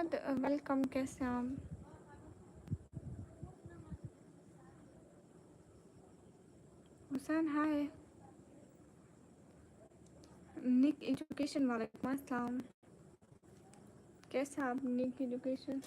Mohammad welcome, कैसे हैं आप? हुसैन हाय। निक एजुकेशन वालेकुम अस्सलाम। कैसे हैं आप निक एजुकेशन?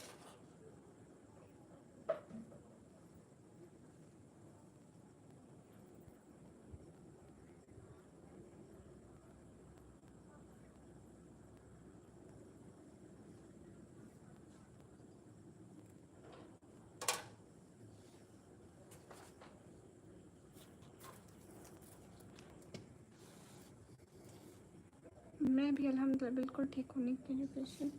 मैं भी अल्हम्दुलिल्लाह बिल्कुल ठीक हूँ। निक एजुकेशन।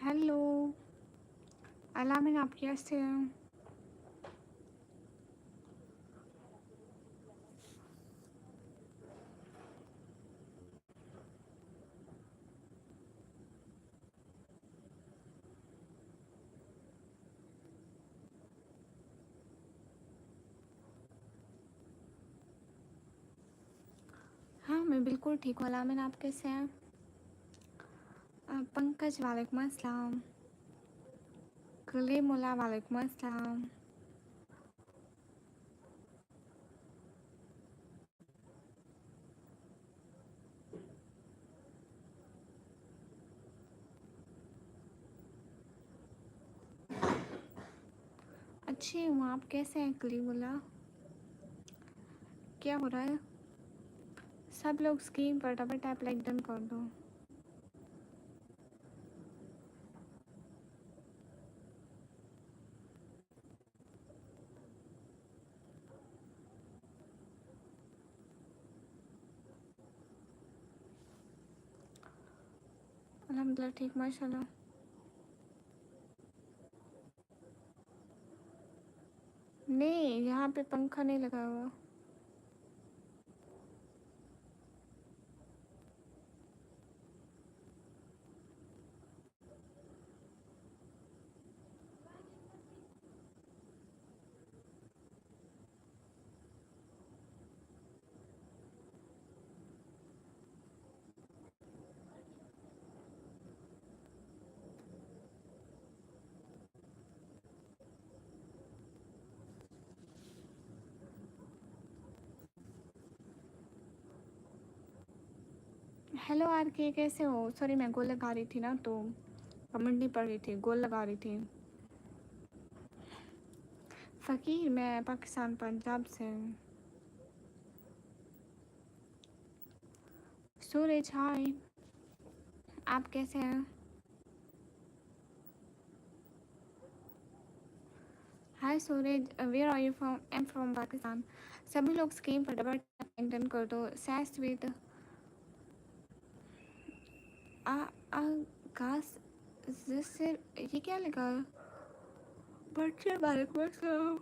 हेलो अलामिन, आप कैसे हैं? हाँ मैं बिल्कुल ठीक हूँ अलामिन, आप कैसे हैं? पंकज वालेकुम अस्सलाम। कलीमुल्लाह वालेकुम अस्सलाम। अच्छी हूँ, आप कैसे हैं कलीमुल्लाह? क्या हो रहा है? सब लोग स्क्रीन पर डबल टैप लाइक डन कर दो। अल्हम्दुलिल्लाह ठीक, माशाल्लाह। नहीं, यहाँ पे पंखा नहीं लगा हुआ। हेलो आर के, कैसे हो? सॉरी मैं गोल लगा रही थी ना, तो कमेंट नहीं पढ़ रही थी, गोल लगा रही थी। फ़कीर, मैं पाकिस्तान पंजाब से हूँ। सूरज हाय, आप कैसे हैं? Hi Suraj, where are you from? I am from Pakistan. सभी लोग स्क्रीन पर डबल टैप कर दो। सैस विद आकाश से ये क्या लगा? बच्चे वालेकुम अस्सलाम।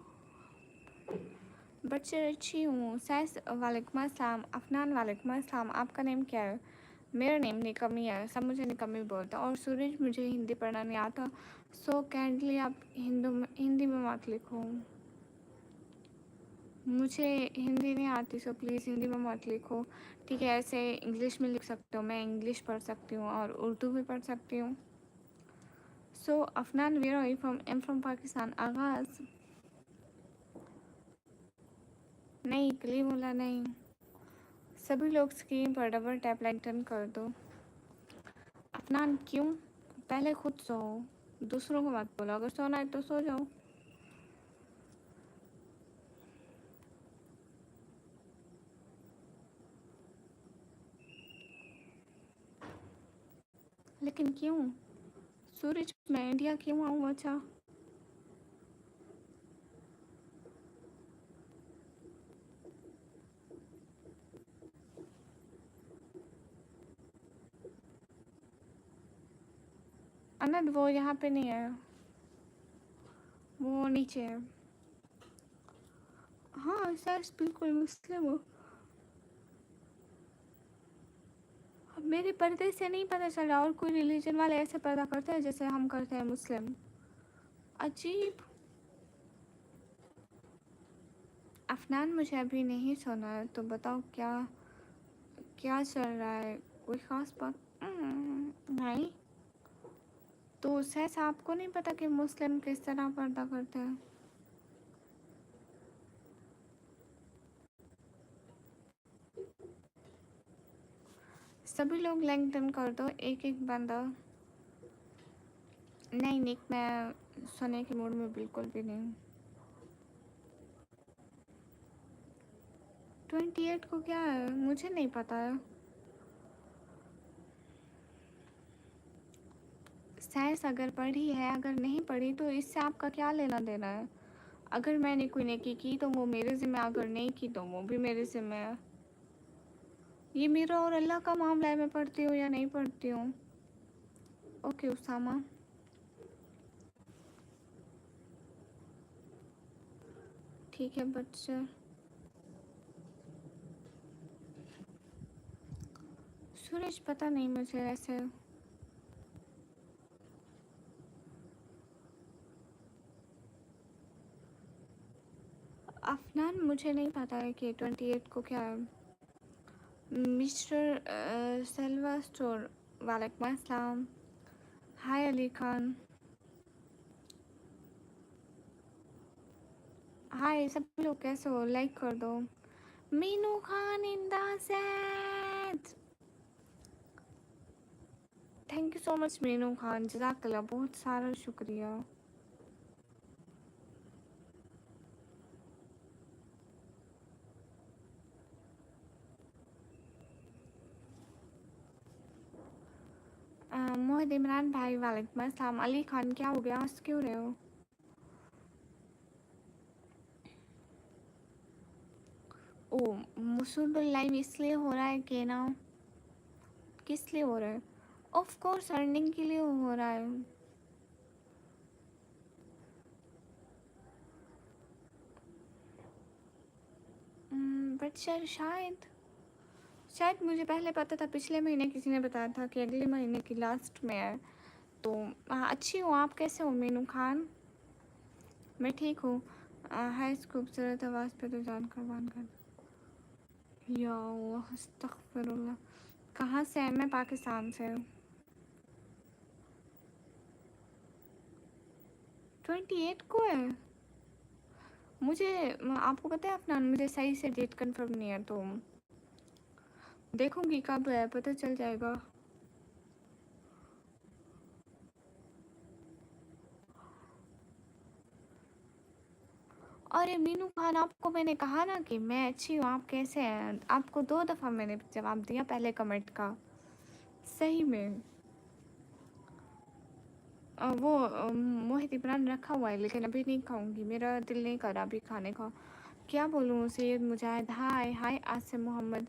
बच्चे अच्छी हूँ। सैस वालेकुम अस्सलाम। अफनान वालेकुम अस्सलाम। आपका नेम क्या है? मेरा नेम निकमी है, सब मुझे निकमी बोलते हैं। और सूरज, मुझे हिंदी पढ़ना नहीं आता, सो काइंडली आप हिंदी में मत लिखो। मुझे हिंदी नहीं आती, सो प्लीज़ हिंदी में मत लिखो, ठीक है? ऐसे इंग्लिश में लिख सकते हो, मैं इंग्लिश पढ़ सकती हूँ और उर्दू भी पढ़ सकती हूँ। So Afnan, where are you from? I am from Pakistan. आगाज़ नहीं, कलीमुल्लाह नहीं। सभी लोग स्क्रीन पर डबल टैप लाइक डन कर दो। अफनान क्यों? पहले खुद सो, दूसरों को मत बोलो। अगर सोना है तो सो जाओ। लेकिन क्यों? सूरज, मैं इंडिया क्यों आऊँ? अच्छा, अनद वो यहाँ पे नहीं है, वो नीचे है। हाँ सर बिल्कुल मुस्लिम हूँ। अब मेरे पर्दे से नहीं पता चल रहा, और कोई रिलीजन वाले ऐसे पर्दा करते हैं जैसे हम करते हैं मुस्लिम। अजीब। अफनान मुझे अभी नहीं सुना है, तो बताओ क्या क्या चल रहा है, कोई ख़ास बात? नहीं। तो सैस आपको नहीं पता कि मुस्लिम किस तरह पर्दा करते हैं? सभी लोग लिंक्डइन कर दो, एक एक बंदा। नहीं निक, मैं सुनने के मूड में बिल्कुल भी नहीं हूँ। 28 को क्या है मुझे नहीं पता है। साइंस अगर पढ़ी है, अगर नहीं पढ़ी तो इससे आपका क्या लेना देना है? अगर मैंने कोई नेकी की तो वो मेरे ज़िम्मे, अगर नहीं की तो वो भी मेरे ज़िम्मे है। ये मेरा और अल्लाह का मामला है, मैं पढ़ती हूँ या नहीं पढ़ती हूँ। ओके उसामा। ठीक है बच्चे। सूरज पता नहीं मुझे ऐसे। अफनान मुझे नहीं पता है कि 28 को क्या है। मिस्टर सेल्वा स्टोर, वालेकुम अस्सलाम। हाय अली खान। हाय सब लोग कैसे हो, लाइक कर दो। Meenu Khan in the set. Thank you so much Meenu Khan, जज़ाकल्लाह, बहुत सारा शुक्रिया। मोहद इमरान भाई वालेकुम अस्सलाम। अली खान क्या हो गया, हंस क्यों रहे हो? ओ, मुसुल लाइव इसलिए हो रहा है कि ना, किस लिए हो रहा है? ऑफ कोर्स अर्निंग के लिए हो रहा है। बट सर शायद शायद मुझे पहले पता था, पिछले महीने किसी ने बताया था कि अगले महीने की लास्ट में है। तो अच्छी हूँ, आप कैसे हो मीनू खान? मैं ठीक हूँ। है इस खूबसूरत आवाज़ पे तो जान कुर्बान कर। या अल्लाह अस्तगफिरुल्लाह। कहाँ से है? मैं पाकिस्तान से हूँ। 28 को है। मुझे आपको पता है अपना, मुझे सही से डेट कंफर्म नहीं है, तो देखूंगी कब है पता चल जाएगा। अरे मीनू खान, आपको मैंने कहा ना कि मैं अच्छी हूँ, आप कैसे हैं? आपको 2 दफ़ा मैंने जवाब दिया पहले कमेंट का। सही में। वो मोहित इमरान रखा हुआ है, लेकिन अभी नहीं खाऊंगी, मेरा दिल नहीं कर रहा अभी खाने का। क्या बोलूँ? सैयद मुजाहिद, हाय हाय। आसिम मोहम्मद,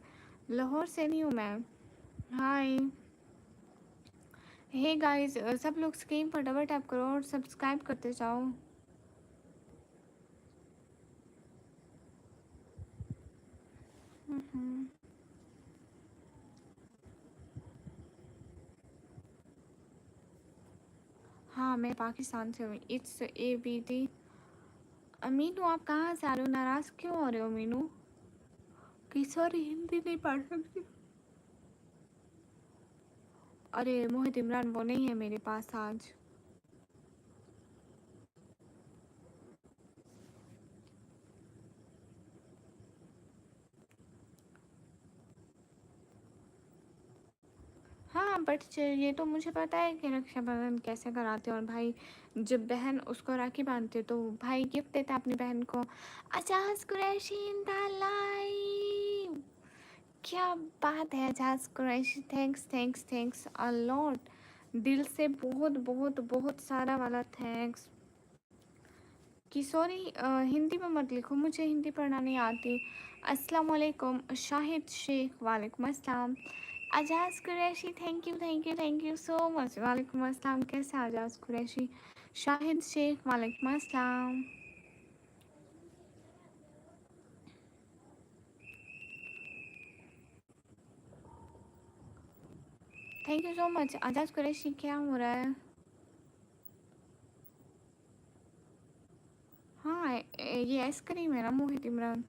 लाहौर से नहीं हूँ मैं। हाय। हे गाइस, सब लोग स्क्रीन पर डबल टैप करो और सब्सक्राइब करते जाओ। हम्म। हाँ मैं पाकिस्तान से हूँ। It's ABD। मीनू आप कहाँ से आ रहे हो? नाराज़ क्यों हो रहे हो मीनू? कि सॉरी हिंदी नहीं पढ़ सकती। अरे मोहित इमरान वो नहीं है मेरे पास आज। हाँ बट ये तो मुझे पता है कि रक्षाबंधन कैसे कराते हैं, और भाई जब बहन उसको राखी बांधते तो भाई गिफ्ट देता है अपनी बहन को। अजाज कुरैशी इन द लाइव। क्या बात है Ajaz Qureshi, thanks thanks thanks a lot. दिल से बहुत बहुत बहुत सारा वाला थैंक्स। कि सॉरी हिंदी में मत लिखो, मुझे हिंदी पढ़ना नहीं आती। अस्सलाम वालेकुम शाहिद शेख, वालेकुम अस्सलाम। Ajaz Qureshi, thank you so much. वालेकुम अस्सलाम, कैसे अजाज कुरैशी? शाहिद शेख, वालेकुम अस्सलाम। Thank you so much. Azad Qureshi, क्या हो रहा है? हाँ, ये आइसक्रीम है ना मोहित इमरान।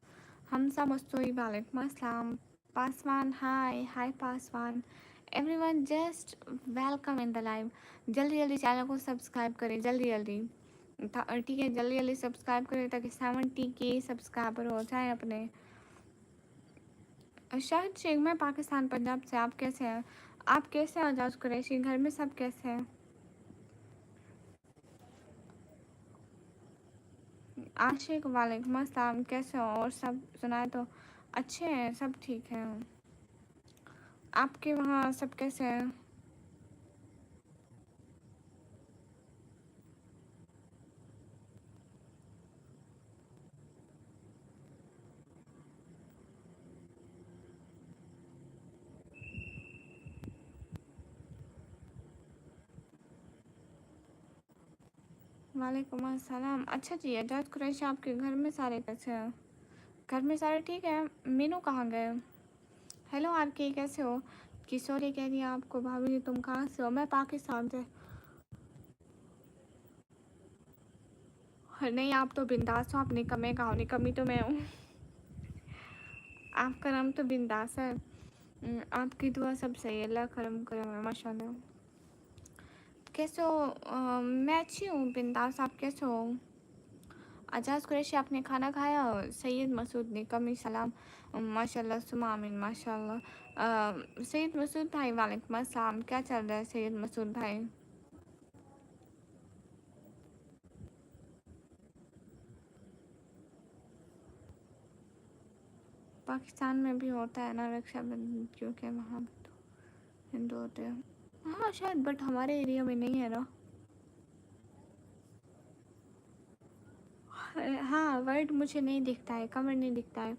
हमसा मस्तूरी, वालेकुम अस्सलाम। Paswan, hi Paswan. Everyone just welcome in the live. जल्दी जल्दी चैनल को सब्सक्राइब करें, जल्दी जल्दी। ठीक है, जल्दी जल्दी सब्सक्राइब करें ताकि 70K सब्सक्राइबर हो जाए अपने। शाहिद शेख, मैं पाकिस्तान पंजाब से। आप कैसे हैं? आप कैसे हैं आजाद कुरैशी? घर में सब कैसे हैं? आशिक, वालेकुम अस्सलाम। कैसे हो? और सब सुनाए तो अच्छे हैं, सब ठीक हैं। आपके वहाँ सब कैसे हैं? वालेकुम अस्सलाम। अच्छा जी, आजाद कुरैशी, आपके घर में सारे कैसे हैं? घर में सारे ठीक है? मीनू कहाँ गए? हेलो आरके, कैसे हो? किशोरी कह रही है आपको, भाभी तुम कहाँ से हो? मैं पाकिस्तान से। नहीं, आप तो बिंदास हो, आप निकम्मे कहाँ हो? निकम्मी तो मैं हूँ। आपका नाम तो बिंदास है। आपकी दुआ सब सही है, अल्लाह करम करम है, माशाल्लाह। कैसे हो? मैं अच्छी हूँ बिंदास, आप कैसे हो? आजाद कुरैशी, आपने खाना खाया? सैयद मसूद ने कमी सलाम। माशाल्लाह सुमा आमीन, माशाल्लाह। सैयद मसूद भाई, वालेकुम अस्सलाम। क्या चल रहा है सैयद मसूद भाई? पाकिस्तान में भी होता है ना रक्षाबंधन, क्योंकि वहाँ भी तो हिंदू होते हैं। हाँ शायद, बट हमारे एरिया में नहीं है ना। हाँ, वर्ड मुझे नहीं दिखता है, कमर नहीं दिखता है,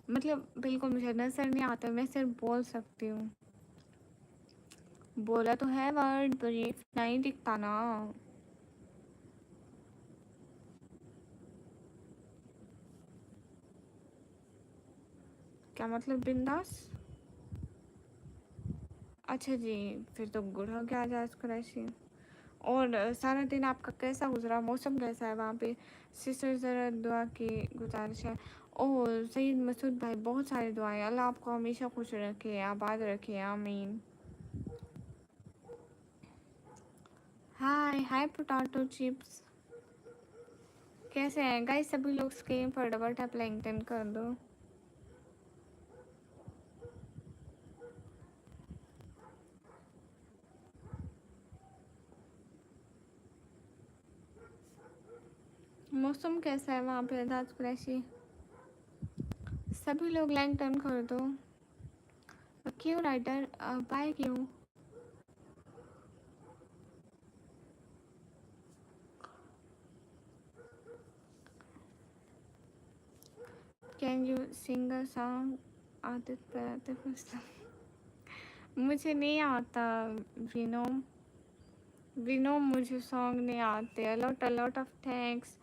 मतलब बिल्कुल मुझे नज़र नहीं आता। मैं सिर्फ बोल सकती हूँ। बोला तो है वर्ड, ब्रीफ नहीं दिखता ना। क्या मतलब बिंदास? अच्छा जी, फिर तो गुड हो गया आजाद कुरैशी। और सारा दिन आपका कैसा गुजरा? मौसम कैसा है वहाँ पे? सिस्टर ज़रा दुआ की गुजारिश है। ओह सईद मसूद भाई, बहुत सारी दुआएं। अल्लाह आपको हमेशा खुश रखे, आबाद रखे, आमीन। हाय पोटैटो चिप्स, कैसे हैं गाइस? सभी लोग स्क्रीन पर डबल टैप लिंक्डइन कर दो। मौसम कैसा है वहाँ पे आजाद कुरैशी? सभी लोग लिंक्डइन कर दो। क्यों राइटर? बाय क्यों? Can you sing a song? Atif Atif Aslam. मुझे नहीं आता। विनो, विनो मुझे सॉन्ग नहीं आते। अलॉट ऑफ थैंक्स,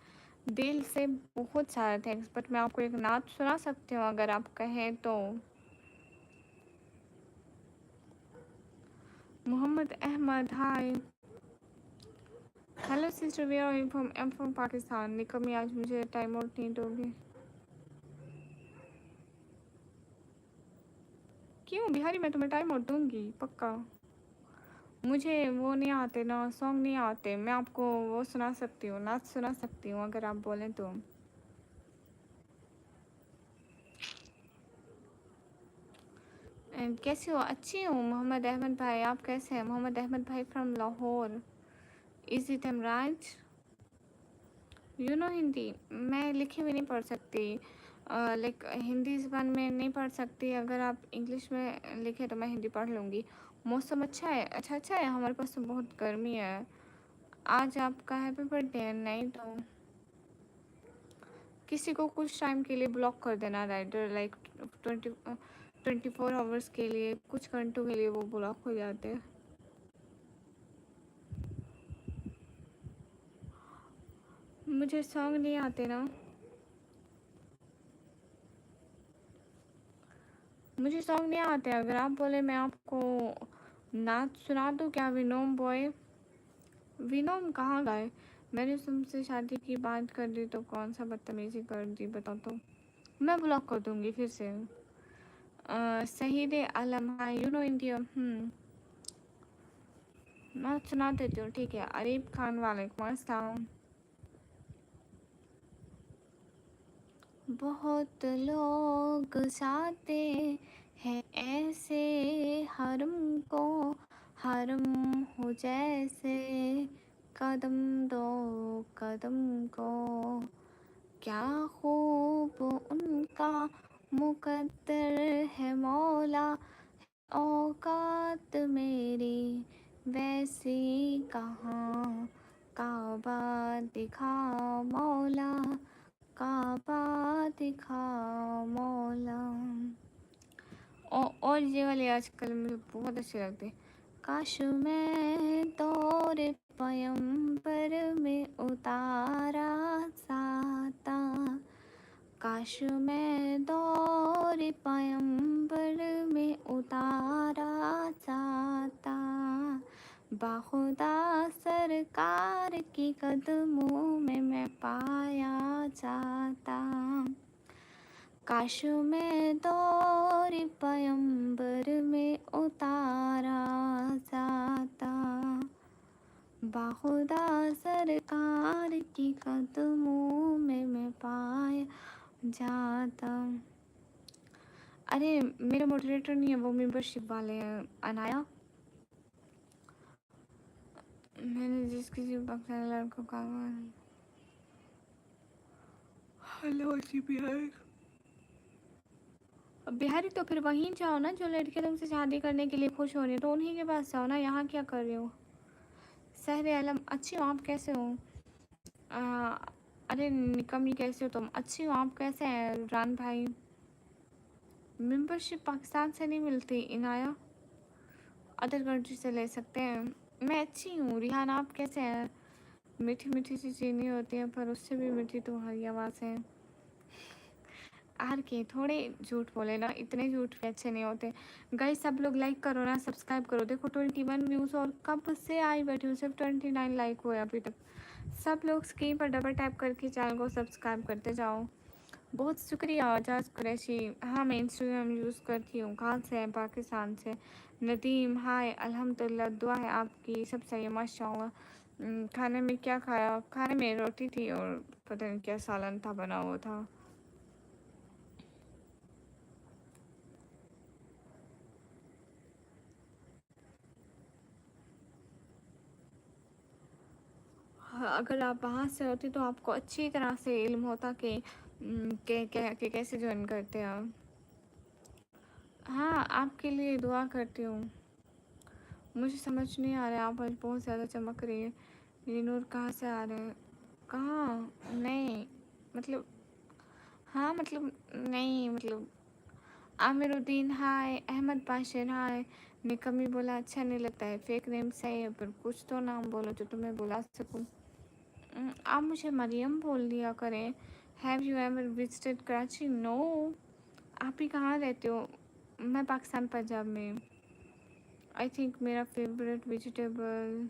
दिल से बहुत सारा थैंक्स, बट मैं आपको एक नात सुना सकती हूँ अगर आप कहें तो। Mohammad Ahmed, hi. Hello sister, we are from, I am from Pakistan. निकमी, आज मुझे टाइम आउट नहीं दोगे? क्यों बिहारी, मैं तुम्हें टाइम आउट दूंगी पक्का। मुझे वो नहीं आते ना, सॉन्ग नहीं आते। मैं आपको वो सुना सकती हूँ, नाच सुना सकती हूँ अगर आप बोलें तो। कैसे हो? अच्छी हूँ मोहम्मद अहमद भाई, आप कैसे हैं? मोहम्मद अहमद भाई from Lahore. Is it am right? You know Hindi? मैं लिखी भी नहीं पढ़ सकती, लाइक हिंदी ज़बान में नहीं पढ़ सकती। अगर आप इंग्लिश में लिखे तो मैं हिंदी पढ़ लूँगी। मौसम अच्छा है? अच्छा है, हमारे पास तो बहुत गर्मी है। आज आपका हैप्पी बर्थडे है? नहीं तो किसी को कुछ टाइम के लिए ब्लॉक कर देना राइटर, लाइक 24 आवर्स के लिए, कुछ घंटों के लिए वो ब्लॉक हो जाते हैं। मुझे सॉन्ग नहीं आते ना, मुझे सॉन्ग नहीं आते। अगर आप बोले मैं आपको नाच सुना दो क्या विनोम बॉय? विनोम कहाँ गए? मैंने तुमसे शादी की बात कर दी तो कौन सा बदतमीजी कर दी बताओ तो? मैं ब्लॉक कर दूंगी फिर से। शहीद आलम, हाँ यू नो इंडिया। मैं सुना देती हूँ, ठीक है। अरीब खान, वालेकुम अस्सलाम। बहुत लोग चाहते हैं ऐसे हरम को, हरम हो जैसे, कदम दो कदम को, क्या खूब उनका मुकद्दर है मौला, औकात मेरी वैसी कहाँ, काबा दिखा मौला, काबा दिखा मौला। और ये वाले आजकल मुझे बहुत अच्छे लगते हैं। काश मैं दौर पयंबर में उतारा जाता, काश मैं दौर पयंबर में उतारा जाता, बाखुदा सरकार की कदमों में मैं पाया जाता, काश मैं दौर पयंबर में उतारा जाता, बाखुदा सरकार की कदमों में मैं पाया जाता। अरे मेरा मॉडरेटर नहीं है, वो मेंबरशिप वाले हैं। अनाया, मैंने जिस किसी पाकिस्तानी लड़कों का हेलो जी बिहार, बिहारी तो फिर वहीं जाओ ना जो लड़के तुमसे शादी करने के लिए खुश हो रहे हैं, तो उन्हीं के पास जाओ ना, यहाँ क्या कर रहे हो? सहरे आलम, अच्छी हो आप, कैसे हो? आ, अरे निकमी कैसे हो तुम? अच्छी हो आप, कैसे हैं रान भाई? मेंबरशिप पाकिस्तान से नहीं मिलती इनाया, अदर कंट्री से ले सकते हैं। मैं अच्छी हूँ रिहान, आप कैसे हैं? मीठी मीठी सी चीनी होती है पर उससे भी मीठी तुम्हारी आवाज़ है। आर के थोड़े झूठ बोले ना, इतने झूठ भी अच्छे नहीं होते। गाइस सब लोग लाइक करो ना, सब्सक्राइब करो। देखो 21 व्यूज़ और कब से आई बैठी हूँ, सिर्फ 29 लाइक हुए अभी तक। सब लोग स्क्रीन पर डबल टैप करके चैनल को सब्सक्राइब करते जाओ। बहुत शुक्रिया आजाज कुरैशी। हाँ मैं इंस्टाग्राम यूज़ करती हूँ। कहाँ से है? पाकिस्तान से। नदीम हाय, अल्हम्दुलिल्लाह, दुआ है आपकी, सब सही है माशाल्लाह। खाने में क्या खाया? खाने में रोटी थी और पता नहीं क्या सालन था बना हुआ था। हाँ, अगर आप वहाँ से होती तो आपको अच्छी तरह से इल्म होता कि कैसे ज्वाइन करते हैं आप। हाँ आपके लिए दुआ करती हूँ। मुझे समझ नहीं आ रहा है, आप आज बहुत ज़्यादा चमक रही है। ये नूर कहाँ से आ रहे हैं? कहाँ? नहीं मतलब, हाँ मतलब, नहीं मतलब। आमिरुद्दीन हाय, अहमद बाशिर हाय। निकमी बोला अच्छा नहीं लगता है, फेक नेम सही है पर कुछ तो नाम बोलो जो तुम्हें बुला सकूँ। आप मुझे मरियम बोल दिया करें। Have you ever visited Karachi? No. आप ही कहाँ रहते हो? मैं पाकिस्तान पंजाब में। आई थिंक मेरा फेवरेट वेजिटेबल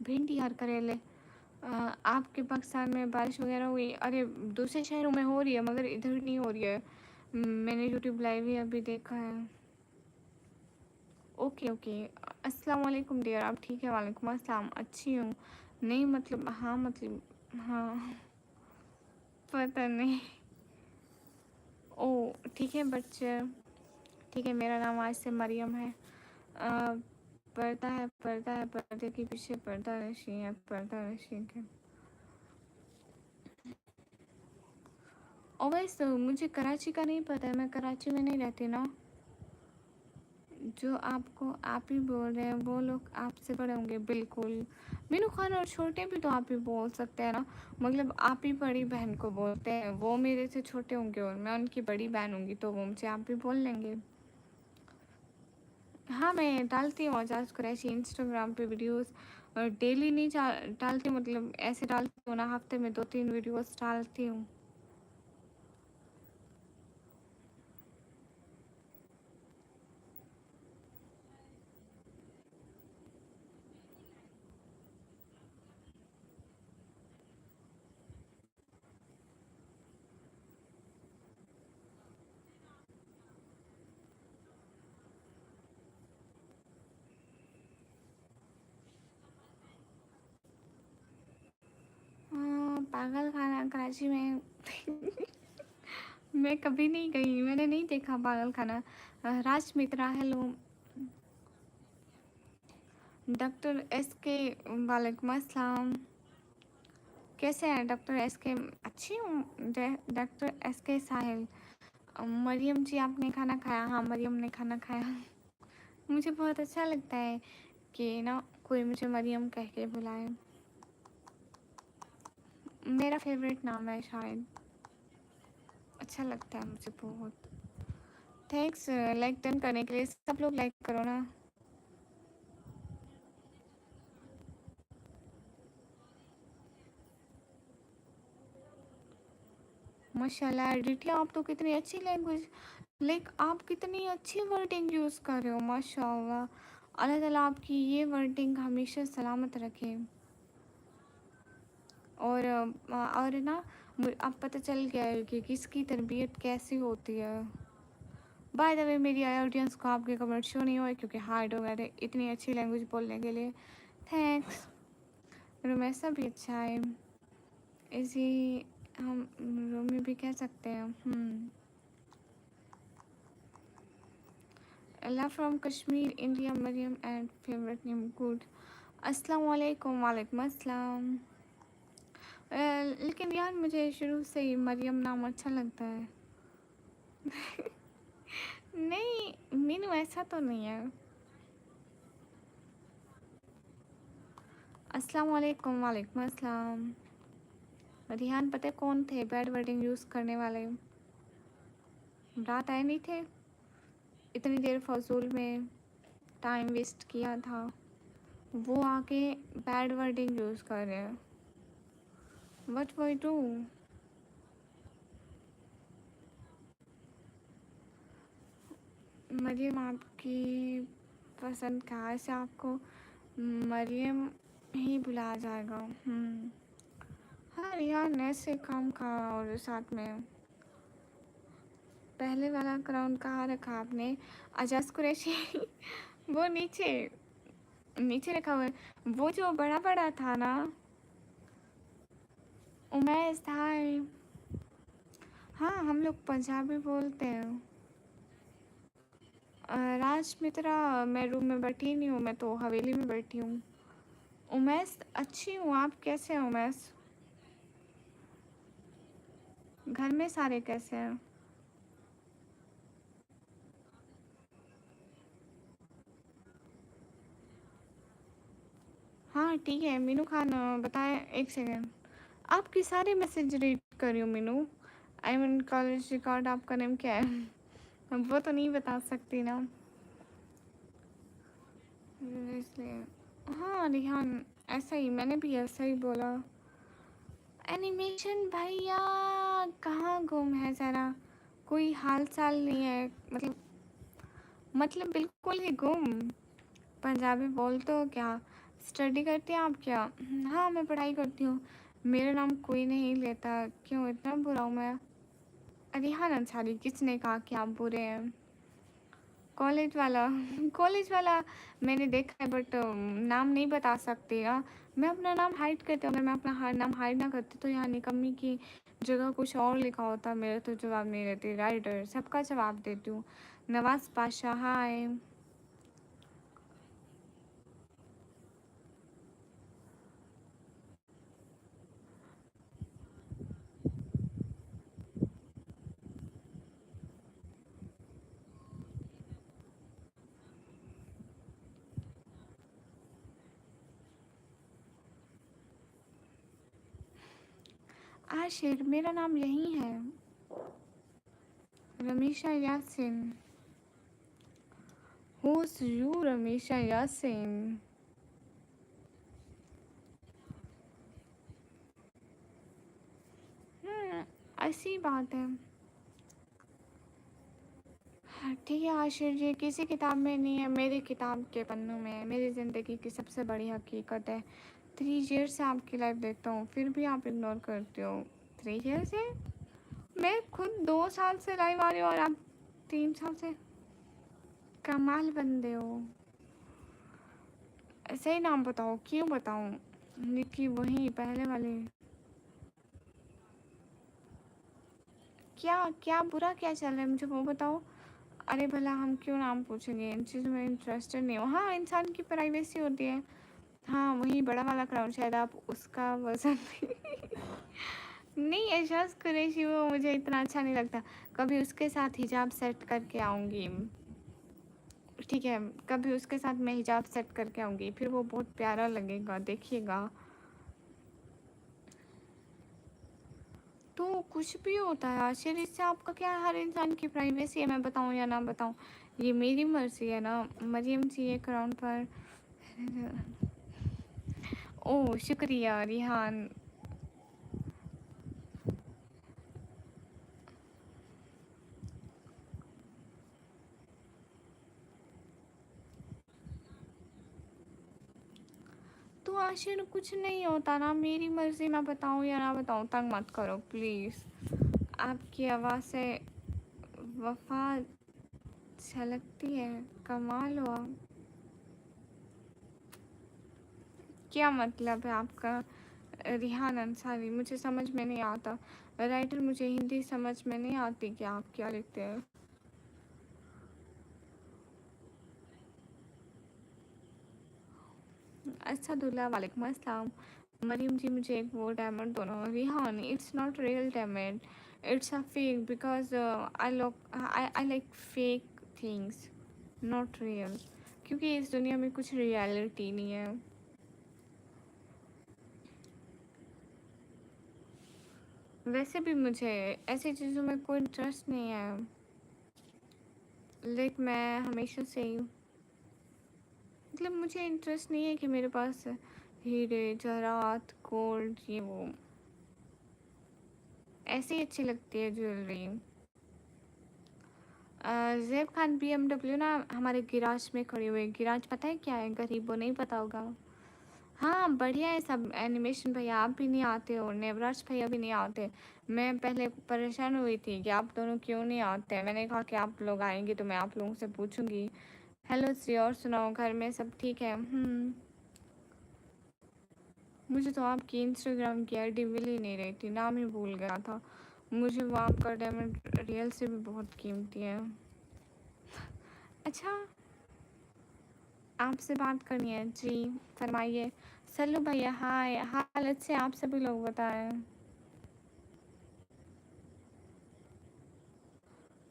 भिंडी हर करेले। आपके पाकिस्तान में बारिश वगैरह हुई? अरे दूसरे शहरों में हो रही है मगर इधर नहीं हो रही है। मैंने यूट्यूब लाइव ही अभी देखा है। Okay okay. अस्सलाम वालेकुम डियर, आप ठीक है? वालेकुम अस्सलाम, अच्छी हूँ। नहीं मतलब, हाँ मतलब, हाँ पता नहीं। ओ ठीक है बच्चे, ठीक है। मेरा नाम आज से मरियम है। पर्दा है पर्दे के पीछे पर्दा नशी है, पर्दा नशी के। और वैसे मुझे कराची का नहीं पता है, मैं कराची में नहीं रहती ना। जो आपको आप ही बोल रहे हैं वो लोग आपसे बड़े होंगे बिल्कुल। मीनू खान और छोटे भी तो आप ही बोल सकते हैं ना। मतलब आप ही बड़ी बहन को बोलते हैं, वो मेरे से छोटे होंगे और मैं उनकी बड़ी बहन होंगी तो वो मुझे आप भी बोल लेंगे। हाँ मैं डालती हूँ आजाज कुरैशी इंस्टाग्राम पे वीडियोस, और डेली नहीं डालती, मतलब ऐसे डालती हूँ ना, हफ्ते में 2-3 वीडियोस डालती हूँ। पागल खाना कराची में मैं कभी नहीं गई, मैंने नहीं देखा पागल खाना। राज मित्रा हेलो। डॉक्टर एस के वालेकुम अस्सलाम। कैसे हैं डॉक्टर एस के? अच्छी हूँ डॉक्टर एस के साहिल। मरियम जी आपने खाना खाया? हाँ मरियम ने खाना खाया। मुझे बहुत अच्छा लगता है कि ना कोई मुझे मरियम कह के बुलाए। मेरा फेवरेट नाम है शायद, अच्छा लगता है मुझे बहुत। थैंक्स लाइक डन करने के लिए, सब लोग लाइक करो ना। माशाल्लाह रिटिया, आप तो कितनी अच्छी लैंग्वेज, लाइक आप कितनी अच्छी वर्डिंग यूज़ कर रहे हो माशाल्लाह। अल्लाह ताला आपकी ये वर्डिंग हमेशा सलामत रखे। और ना अब पता चल गया है कि किसकी तरबियत कैसी होती है। बाय द वे मेरी ऑडियंस को आपके कमेंट शो नहीं हुए क्योंकि हार्ड हो गए थे इतनी अच्छी लैंग्वेज बोलने के लिए। थैंक्स। रुमैसा भी अच्छा है, इसी हम रूमी भी कह सकते हैं। Allah from Kashmir India Mariam and favourite name good. अस्सलाम वालेकुम। वालेकुम अस्सलाम। लेकिन यार मुझे शुरू से ही मरियम नाम अच्छा लगता है। नहीं मीनू ऐसा तो नहीं है। अस्सलाम वालेकुम। वालेकुम अस्सलाम। रिहान पता है कौन थे बैड वर्डिंग यूज़ करने वाले? रात आए नहीं थे, इतनी देर फजूल में टाइम वेस्ट किया था, वो आके बैड वर्डिंग यूज़ कर रहे हैं। व्हाट वो डू? मरियम आपकी पसंद कहाँ से आपको मरियम ही बुलाया जाएगा? हाँ रिहान ऐसे काम का और साथ में पहले वाला क्राउन कहाँ रखा आपने? अजाज कुरैशी वो नीचे नीचे रखा हुआ है, वो जो बड़ा बड़ा था ना। उमैस था। हाँ हम लोग पंजाबी बोलते हैं। राज मित्रा मैं रूम में बैठी नहीं हूँ, मैं तो हवेली में बैठी हूँ। उमैस अच्छी हूँ, आप कैसे हैं उमैस? घर में सारे कैसे हैं? हाँ ठीक है मीनू खान बताएं एक सेकेंड। आपके सारे मैसेज रीड कर रही हूँ Meenu. I mean college record आपका नेम क्या है? वो तो नहीं बता सकती ना इसलिए। हाँ रिहान ऐसा ही, मैंने भी ऐसा ही बोला। एनिमेशन भैया कहाँ गुम है ज़रा, कोई हाल चाल नहीं है, मतलब बिल्कुल ही गुम। पंजाबी बोलते हो क्या? स्टडी करते हैं आप क्या? हाँ मैं पढ़ाई करती हूँ। मेरा नाम कोई नहीं लेता, क्यों इतना बुरा हूँ मैं? अरे हाँ अंसारी, किसने कहा कि आप बुरे हैं? कॉलेज वाला कॉलेज वाला मैंने देखा है बट नाम नहीं बता सकती ना। मैं अपना नाम हाइड करती हूँ, अगर मैं अपना नाम हाइड ना करती तो यहाँ निकम्मी की जगह कुछ और लिखा होता, मेरा तो जवाब नहीं रहती। राइटर सबका जवाब देती हूँ। नवाज पाशा हाय। आशिर मेरा नाम यही है, रमीशा यासिन। Who's you रमीशा Yasin? ऐसी बात है। हाँ, ठीक है आशिर जी, किसी किताब में नहीं है, मेरी किताब के पन्नों में है। मेरी ज़िंदगी की सबसे बड़ी हकीकत है। 3 ईयर से आपकी लाइफ देखता हूँ फिर भी आप इग्नोर करते हो। 3 ईयर से? मैं खुद 2 साल से लाइव आ रही हूँ और आप 3 साल से। कमाल बंदे हो। सही नाम बताओ, क्यों बताऊँ? निकी वही पहले वाले। क्या क्या बुरा क्या चल रहा है, मुझे वो बताओ। अरे भला हम क्यों नाम पूछेंगे, इन चीज़ों में इंटरेस्टेड नहीं हो। हाँ, इंसान की प्राइवेसी होती है। हाँ, वही बड़ा वाला क्राउन, शायद आप उसका वर्जन नहीं, एजाज कुरैशी वो मुझे इतना अच्छा नहीं लगता। कभी उसके साथ हिजाब सेट करके आऊँगी, ठीक है, कभी उसके साथ मैं हिजाब सेट करके आऊँगी, फिर वो बहुत प्यारा लगेगा, देखिएगा। तो कुछ भी होता है आखिर, इससे आपका क्या है? हर इंसान की प्राइवेसी है, मैं बताऊँ या ना बताऊँ, ये मेरी मर्जी है ना। मरियम जी एक राउंड पर। ओह शुक्रिया रिहान। तो आशिर कुछ नहीं होता ना, मेरी मर्जी, मैं बताऊँ या ना बताऊँ, तंग मत करो प्लीज़। आपकी आवाज़ से वफा छलकती है, कमाल हुआ। क्या मतलब है आपका रिहान अंसारी? मुझे समझ में नहीं आता। राइटर, मुझे हिंदी समझ में नहीं आती कि आप क्या लिखते हैं। असदुल्ला वालेकुम अस्सलाम। मरीम जी मुझे एक वो डायमंड दो ना। Rihan, it's not real diamond, it's a fake, because I like fake things, not real, क्योंकि इस दुनिया में कुछ रियलिटी नहीं है। वैसे भी मुझे ऐसी चीज़ों में कोई इंटरेस्ट नहीं है। लाइक मैं हमेशा से ही, मतलब मुझे इंटरेस्ट नहीं है कि मेरे पास हीरे जवाहरात गोल्ड ये वो, ऐसे ही अच्छी लगती है ज्वेलरी। ज़ैब खान BMW ना हमारे गिराज में खड़ी हुई है। गिराज पता है क्या है? गरीबों नहीं पता होगा। हाँ बढ़िया है सब। एनिमेशन भैया आप भी नहीं आते हो, नेवराज भैया भी नहीं आते। मैं पहले परेशान हुई थी कि आप दोनों क्यों नहीं आते हैं। मैंने कहा कि आप लोग आएंगे तो मैं आप लोगों से पूछूंगी। हेलो श्री, और सुनाओ, घर में सब ठीक है? मुझे तो आपकी इंस्टाग्राम की आईडी मिल ही नहीं रही थी, नाम ही भूल गया था। मुझे वो आपका डायमंड रियल से भी बहुत कीमती है। अच्छा, आपसे बात करनी है जी, फरमाइए। सल्लू भैया हाय, हाल अच्छे, आप सभी लोग बताएं।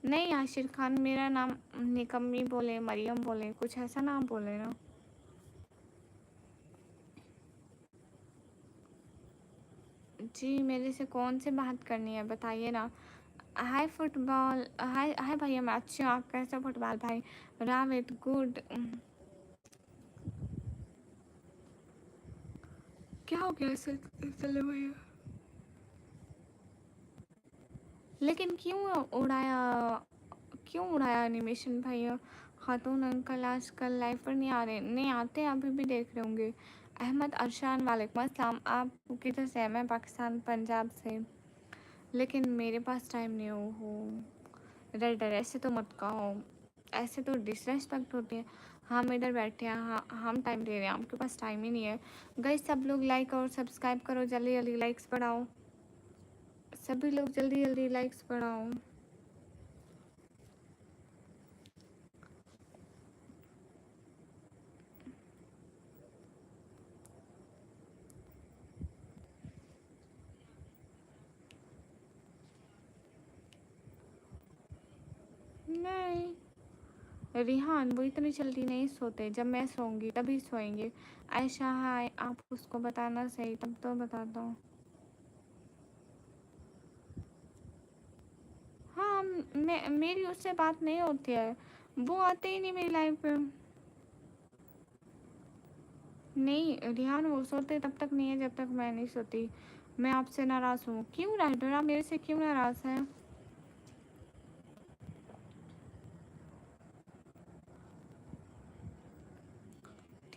नहीं आशिर खान, मेरा नाम निकम्मी बोले, मरियम बोले, कुछ ऐसा नाम बोले ना। जी मेरे से कौन से बात करनी है बताइए ना। हाय फुटबॉल, हाय हाय भैया, मैं अच्छी हूँ, आप कैसे हो फुटबॉल भाई? रावित गुड। क्या हो गया ऐसे? चले भैया, लेकिन क्यों उड़ाया एनिमेशन भैया? खातून अंकल आजकल लाइव पर नहीं आ रहे, नहीं आते, अभी भी देख रहे होंगे। अहमद अरशान वालेकुम अस्सलाम, आप किधर से हैं? मैं पाकिस्तान पंजाब से। लेकिन मेरे पास टाइम नहीं हो रेडर, ऐसे तो मत कहो, ऐसे तो डिसरेस्पेक्ट होती है। हम इधर बैठे हैं, हाँ हम टाइम दे रहे हैं, आपके पास टाइम ही नहीं है। गाइस सब लोग लाइक और सब्सक्राइब करो, जल्दी जल्दी लाइक्स बढ़ाओ, सभी लोग जल्दी जल्दी लाइक्स बढ़ाओ। नहीं रिहान, वो इतनी जल्दी नहीं सोते, जब मैं सोऊंगी तभी सोएंगे। आयशा हाय, आप उसको बताना सही, तब तो बताता हूँ। हाँ मेरी उससे बात नहीं होती है, वो आते ही नहीं मेरी लाइफ पे। नहीं रिहान, वो सोते तब तक नहीं है जब तक मैं नहीं सोती। मैं आपसे नाराज़ हूँ। क्यों राइटर, आप मेरे से क्यों नाराज़ हैं?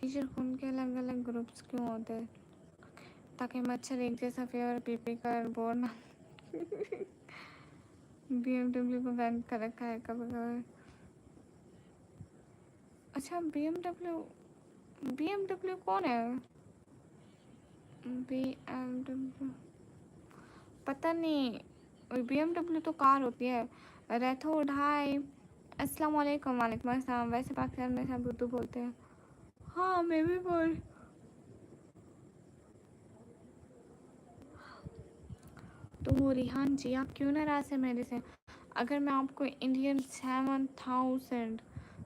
टीचर खून के अलग अलग ग्रुप्स क्यों होते हैं? ताकि मच्छर एक जैसा फेवर पी पी कर बोर ना। BMW को बैन कर रखा है कभी कभी। अच्छा BMW कौन है? BMW पता नहीं, और BMW तो कार होती है। रैथोड हाय, अस्सलाम वालेकुम। वालेकुम अस्सलाम। वैसे पाकिस्तान में सब उर्दू बोलते हैं। हाँ मैं भी बोल। तो रिहान जी आप क्यों नाराज़ है मेरे से? अगर मैं आपको इंडियन 7000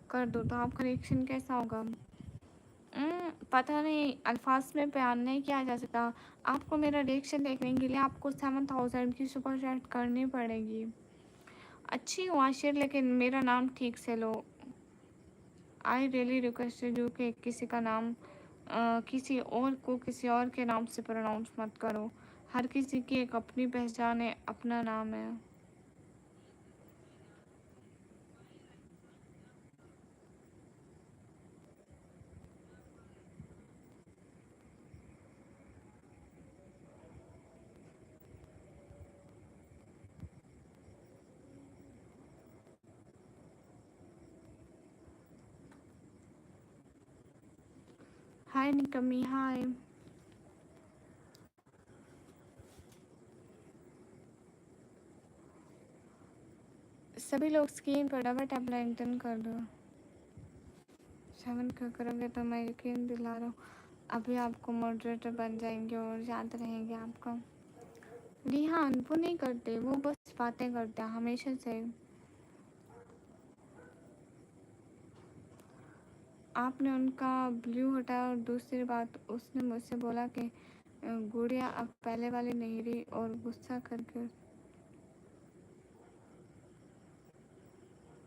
कर दूँ तो आपका रिएक्शन कैसा होगा? पता नहीं, अल्फाज में बयान नहीं किया जा सकता। आपको मेरा रिएक्शन देखने के लिए आपको 7000 की सुपर चैट करनी पड़ेगी। अच्छी हूँ आशिर, लेकिन मेरा नाम ठीक से लो। आई रियली रिक्वेस्ट यू कि किसी का नाम किसी और को किसी और के नाम से प्रोनाउंस मत करो। हर किसी की एक अपनी पहचान है, अपना नाम है। हाय निकमी हाय। सभी लोग स्क्रीन पर डबल टैप लाइटन कर दो। 7 का करोगे तो मैं यकीन दिला रहा हूँ अभी आपको मॉडरेटर बन जाएंगे और याद रहेंगे आपका। रिहान वो नहीं करते, वो बस बातें करते हैं हमेशा से। आपने उनका ब्लू हटाया और दूसरी बात उसने मुझसे बोला कि गुड़िया अब पहले वाली नहीं रही और गुस्सा करके।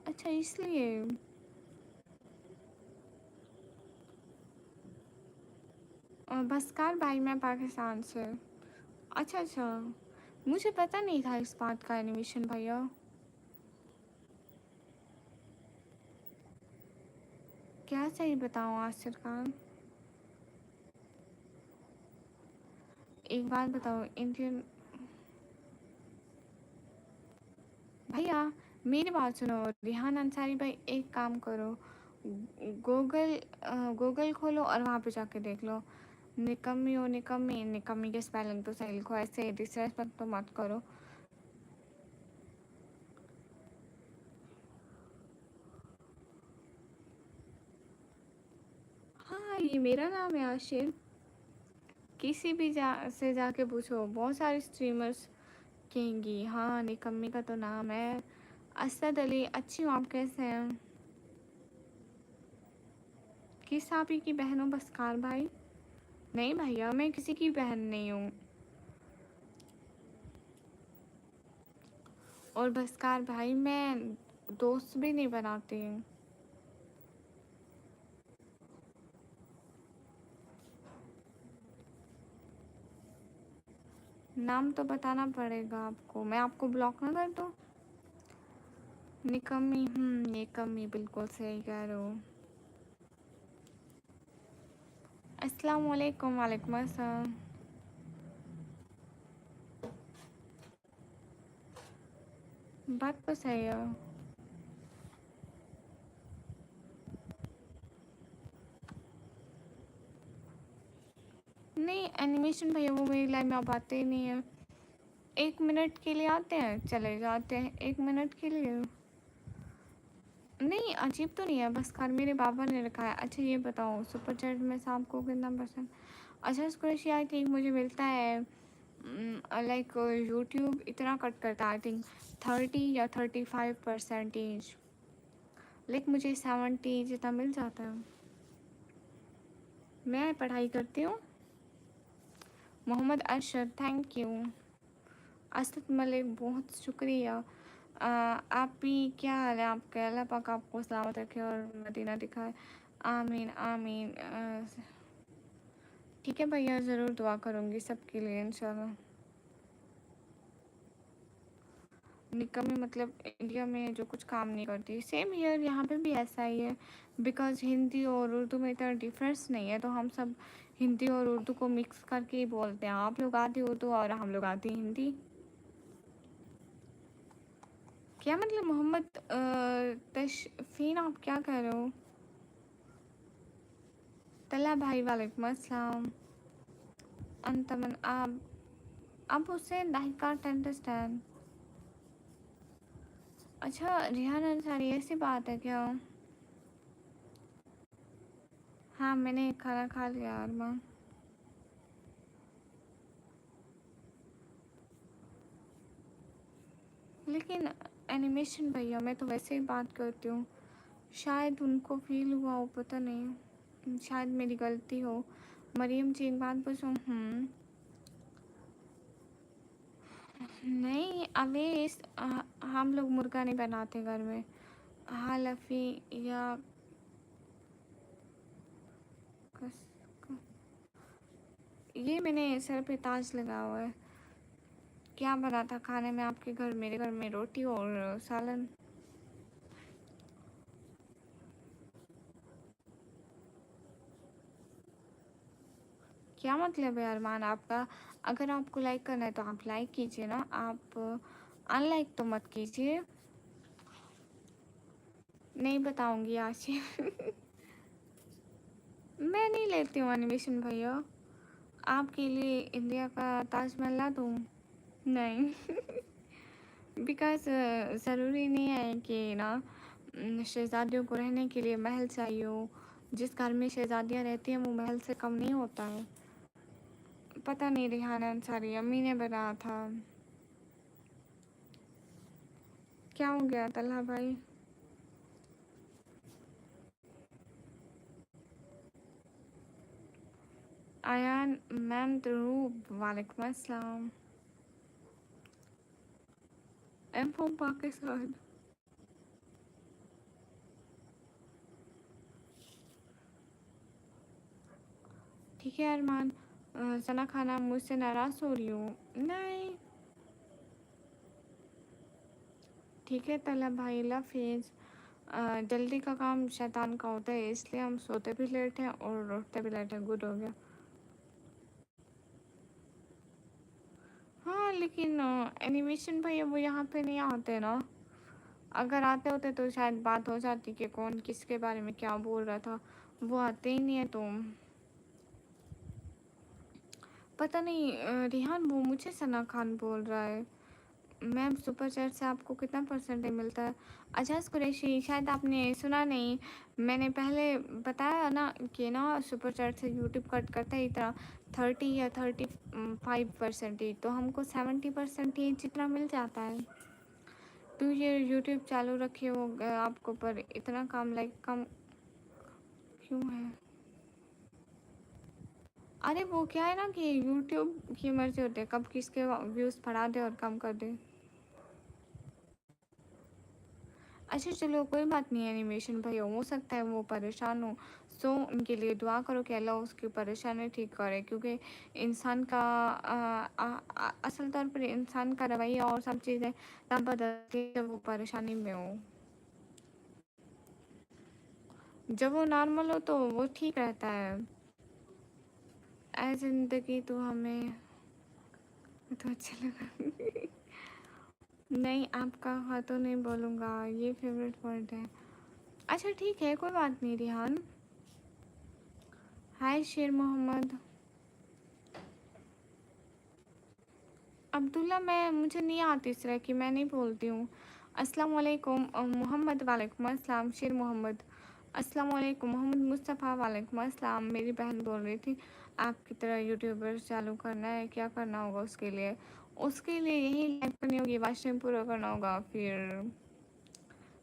अच्छा इसलिए। बसकार भाई मैं पाकिस्तान से। अच्छा अच्छा, मुझे पता नहीं था इस बात का एनिमेशन भैया। क्या सही बताऊँ आसिर खान? एक बात बताओ इंडियन भैया, मेरी बात सुनो। रिहान अंसारी भाई एक काम करो, गूगल गूगल खोलो और वहाँ पे जाके देख लो। निकम्मी हो निकम्मी, निकम्मी के स्पेलिंग तो सही लिखो, ऐसे डिसरेस्पेक्ट तो मत करो। हाँ ये मेरा नाम है आशिर। किसी भी से जाके पूछो, बहुत सारे स्ट्रीमर्स कहेंगी हाँ निकम्मी का तो नाम है। असद अली अच्छी हूँ, आप कैसे हैं? किस आप ही की बहन हो बसकार भाई? नहीं भैया मैं किसी की बहन नहीं हूँ। और बसकार भाई मैं दोस्त भी नहीं बनाती हूँ। नाम तो बताना पड़ेगा आपको, मैं आपको ब्लॉक ना कर दूँ? निकम्मी, निकम्मी बिल्कुल सही कह रहे हो। अस्सलाम वालेकुम। वालेकुम अस्सलाम। बात तो सही है। नहीं एनिमेशन भैया वो मेरी लाइफ में अब आते ही नहीं है। 1 मिनट के लिए आते हैं चले जाते हैं, 1 मिनट के लिए। नहीं अजीब तो नहीं है, बस कार मेरे बाबा ने रखा है। अच्छा ये बताओ सुपर चैट में से आपको कितना पसंद? अच्छा स्क्रेची आई थिंक मुझे मिलता है लाइक यूट्यूब इतना कट करता है आई थिंक 30 या 35%। लाइक मुझे 70 जितना मिल जाता है। मैं पढ़ाई करती हूँ। Mohammad Arshad thank you. असद मलिक बहुत शुक्रिया। आप भी क्या हाल है आपका? अल्लाह पाक आपको सलामत रखे और मदीना दिखाए। आमीन आमीन। ठीक है भैया ज़रूर दुआ करूँगी सबके लिए इंशाल्लाह। निकम्मी मतलब इंडिया में जो कुछ काम नहीं करती, सेम ईयर यहाँ पे भी ऐसा ही है। बिकॉज़ हिंदी और उर्दू में इतना डिफरेंस नहीं है तो हम सब हिंदी और उर्दू को मिक्स करके ही बोलते हैं। आप लोग आती उर्दू और हम लोग आती हिंदी। क्या मतलब मोहम्मद तशफीन आप क्या कह रहे हो? तला भाई वालेकुम अस्सलाम। अंतमन आप, अब उसे आई कांट अंडरस्टैंड। अच्छा रिहान अंसारी, ऐसी बात है क्या? हाँ मैंने खाना खा लिया अरमान। लेकिन एनिमेशन भैया, मैं तो वैसे ही बात करती हूँ, शायद उनको फील हुआ हो, पता नहीं, शायद मेरी गलती हो। मरियम जी एक बात पूछूं? नहीं अवेश, हम लोग मुर्गा नहीं बनाते घर में। हाँ लफ़ी या कस, ये मैंने सर पे ताज लगा हुआ है। क्या बना था खाने में आपके घर? मेरे घर में रोटी और सालन। क्या मतलब है अरमान आपका? अगर आपको लाइक करना है तो आप लाइक कीजिए ना, आप अनलाइक तो मत कीजिए। नहीं बताऊंगी आशिफ। मैं नहीं लेती हूँ एनिमेशन भैया। आपके लिए इंडिया का ताजमहल ला दूँ? नहीं। बिकॉज ज़रूरी नहीं है कि ना शहज़ादियों को रहने के लिए महल चाहिए हो। जिस घर में शहज़ादियाँ रहती हैं वो महल से कम नहीं होता है। पता नहीं, रिहाना अंसारी अम्मी ने बनाया था। क्या हो गया तल्हा भाई? आयान मैम तरूब, वालेकुम अस्सलाम। M from Pakistan. ठीक है अरमान, सना खाना मुझसे नाराज़ हो रही हूँ? नहीं। ठीक है तल्हा भाई, अल्लाह हाफिज़। जल्दी का काम शैतान का होता है, इसलिए हम सोते भी लेट हैं और उठते भी लेट हैं। गुड हो गया। हाँ लेकिन एनिमेशन भैया वो यहाँ पे नहीं आते ना। अगर आते होते तो शायद बात हो जाती कि कौन किसके बारे में क्या बोल रहा था। वो आते ही नहीं है तो पता नहीं। रिहान वो मुझे सना खान बोल रहा है। मैम सुपर चैट से आपको कितना परसेंटेज मिलता है? अजाज कुरैशी, शायद आपने सुना नहीं। मैंने पहले बताया ना कि ना सुपर चैट से यूट्यूब कट करता है इतना 30 या 35%, तो हमको 70% जितना मिल जाता है। तो ये यूट्यूब चालू रखे हो आपको, पर इतना काम लाइक कम क्यों है? अरे वो क्या है ना कि यूट्यूब की मर्जी होती है कब किसके व्यूज़ बढ़ा दे और कम कर दे। अच्छा चलो कोई बात नहीं, एनिमेशन भाई हो सकता है वो परेशान हो। सो उनके लिए दुआ करो कि अल्लाह उसकी परेशानी ठीक करे, क्योंकि इंसान का असल तौर पर इंसान का रवैया और सब चीज़ें तब बदलती है जब वो परेशानी में हो। जब वो नॉर्मल हो तो वो ठीक रहता है। ऐ ज़िंदगी तो हमें तो अच्छा लगा। नहीं आपका हाँ तो नहीं बोलूँगा, ये फेवरेट वर्ड है। अच्छा ठीक है, कोई बात नहीं रिहान। हाय शेर मोहम्मद। अब्दुल्ला, मैं मुझे नहीं आती इस तरह की, मैं नहीं बोलती हूँ। अस्सलाम वालेकुम मोहम्मद, वालेकुम अस्सलाम। शेर मोहम्मद, अस्सलाम वालेकुम। मोहम्मद मुस्तफ़ा, वालेकुम अस्सलाम। मेरी बहन बोल रही थी आपकी तरह यूट्यूबर चालू करना है, क्या करना होगा उसके लिए? उसके लिए यही लाइक करनी होगी, वाच टाइम पूरा करना होगा, फिर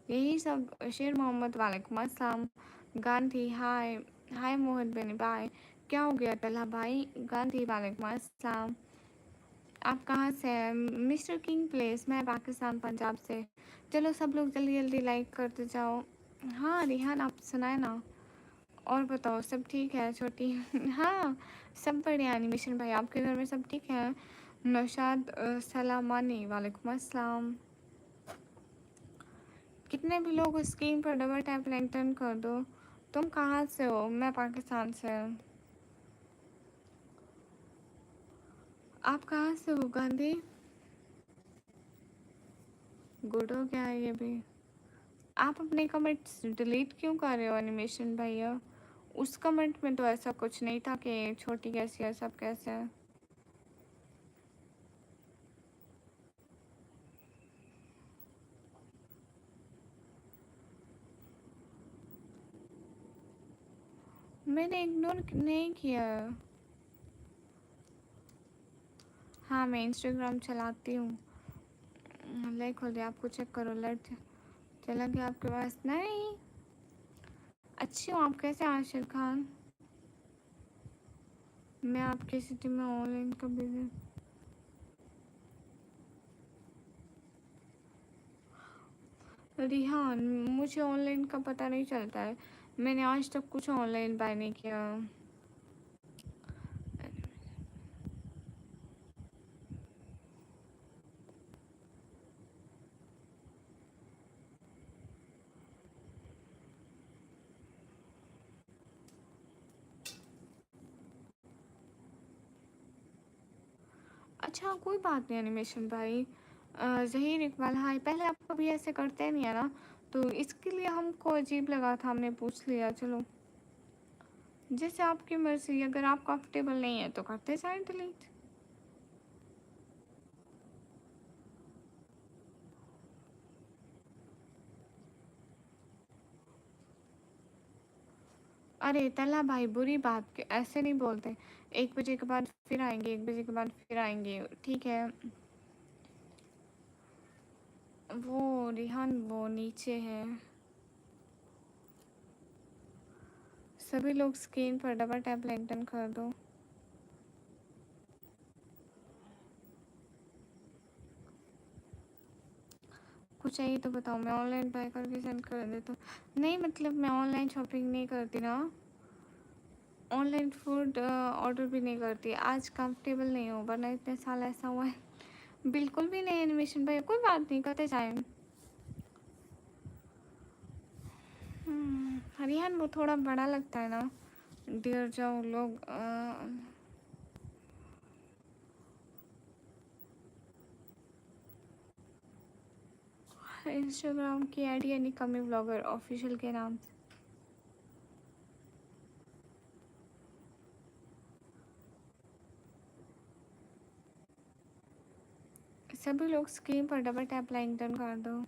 यही सब। शेर मोहम्मद, वालेकुम अस्सलाम। गांधी, हाय। हाय मोहम्मद बनी, बाय। क्या हो गया तलहा भाई? गांधी, वालेकुम अस्सलाम। आप कहाँ से हैं? मिस्टर किंग प्लेस, मैं पाकिस्तान पंजाब से। चलो सब लोग जल्दी जल्दी लाइक करते जाओ। हाँ रिहान आप सुनाए ना। और बताओ सब ठीक है छोटी? हाँ सब बढ़िया। एनिमेशन भाई आपके घर में सब ठीक है? नौशाद सलामानी, वालेकुम अस्सलाम। कितने भी लोग स्क्रीन पर डबल टैप टर्न कर दो। तुम कहाँ से हो? मैं पाकिस्तान से। आप कहाँ से हो गांधी? गुड हो गया ये भी। आप अपने कमेंट्स डिलीट क्यों कर रहे हो एनिमेशन भैया? उस कमेंट में तो ऐसा कुछ नहीं था कि छोटी कैसी है सब कैसे है। मैंने इग्नोर नहीं किया। हाँ मैं इंस्टाग्राम चलाती हूँ। लाइक हो गया, आपको चेक करो। लर्ट चला गया आपके पास? नहीं, अच्छी हूँ। आप कैसे हैं आशिर खान? मैं आपकी सिटी में ऑनलाइन का बिजनेस। रिहान, मुझे ऑनलाइन का पता नहीं चलता है। मैंने आज तक कुछ ऑनलाइन बाय नहीं किया। अच्छा कोई बात नहीं एनिमेशन भाई। ज़हीर इकबाल, हाय। पहले आप कभी ऐसे करते नहीं है ना, तो इसके लिए हमको अजीब लगा था, हमने पूछ लिया। चलो जैसे आपकी मर्ज़ी, अगर आप कंफर्टेबल नहीं है तो करते जाए डिलीट। अरे तल्ला भाई, बुरी बात के ऐसे नहीं बोलते। 1 बजे के बाद फिर आएंगे, 1 बजे के बाद फिर आएंगे, ठीक है। वो रिहान वो नीचे है। सभी लोग स्क्रीन पर डबल टैप लिंक्डइन कर दो। कुछ चाहिए तो बताओ, मैं ऑनलाइन बाय करके सेंड कर देता हूँ। नहीं मतलब मैं ऑनलाइन शॉपिंग नहीं करती ना, ऑनलाइन फूड ऑर्डर भी नहीं करती। आज कंफर्टेबल नहीं हो, वरना इतने साल ऐसा हुआ है। बिल्कुल भी नहीं एनिमेशन भाई, कोई बात नहीं, करते जाए। हरियाण वो थोड़ा बड़ा लगता है ना, डियर जाओ लोग। इंस्टाग्राम की आईडी यानी कमी ब्लॉगर ऑफिशियल के नाम से। सभी लोग स्क्रीन पर डबल टैप लाइक डन कर दो।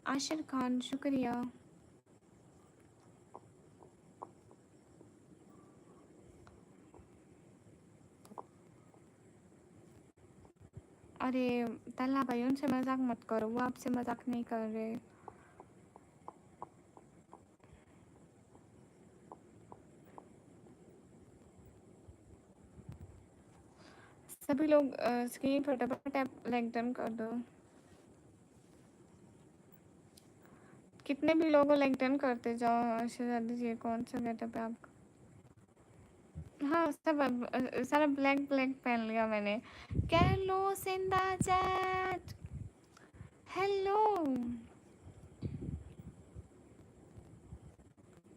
आशिर खान शुक्रिया। अरे तल्ला भाई, उनसे मजाक मत करो, वो आपसे मजाक नहीं कर रहे। सभी लोग स्क्रीन पर डबल टैप लाइक डन कर दो। कितने भी लोगों लाइक डन करते जाओ। आशीर्वाद दीजिए, कौन सा गेटअप है आपका? हाँ सब सारा ब्लैक ब्लैक पहन लिया मैंने। कैलो सिंदा चैट, हेलो।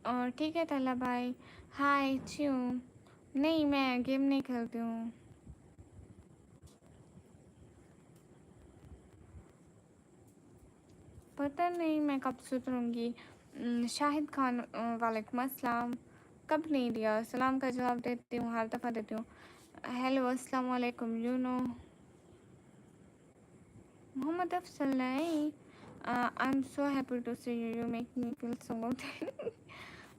और ठीक है तला भाई, हाय च्यू। नहीं मैं गेम नहीं खेलती हूँ। पता नहीं मैं कब सुधरूंगी। शाहिद खान, वालेकुम अस्सलाम। कब नहीं दिया सलाम का जवाब, देती हूँ हर दफ़ा देती हूँ। हेलो अस्सलाम वालेकुम, यू नो। मोहम्मद अफसल नहीं। I am so happy to see you, you make me feel so good.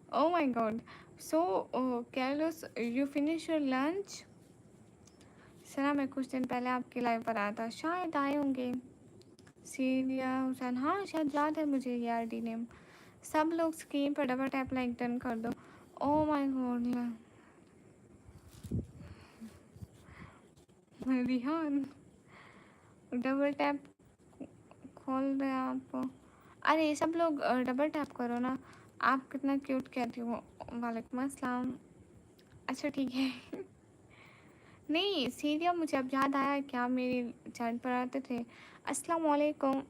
Oh my god. So, Carlos, you finish your lunch? Sana मैं कुछ दिन पहले आपकी लाइव पर आया था, शायद आए होंगे। सीरिया हुसैन, हाँ शायद याद है मुझे ये आईडी नेम। सब लोग स्क्रीन पर डबल टैप लाइक डन कर दो। ओ my God Rihan, double tap खोल रहे आप। अरे सब लोग डबल टैप करो ना। आप कितना क्यूट कहती हो। वालेकुम अस्सलाम। अच्छा ठीक है। नहीं सीरिया, मुझे अब याद आया कि आप मेरी चैट पर आते थे। अस्सलाम वालेकुम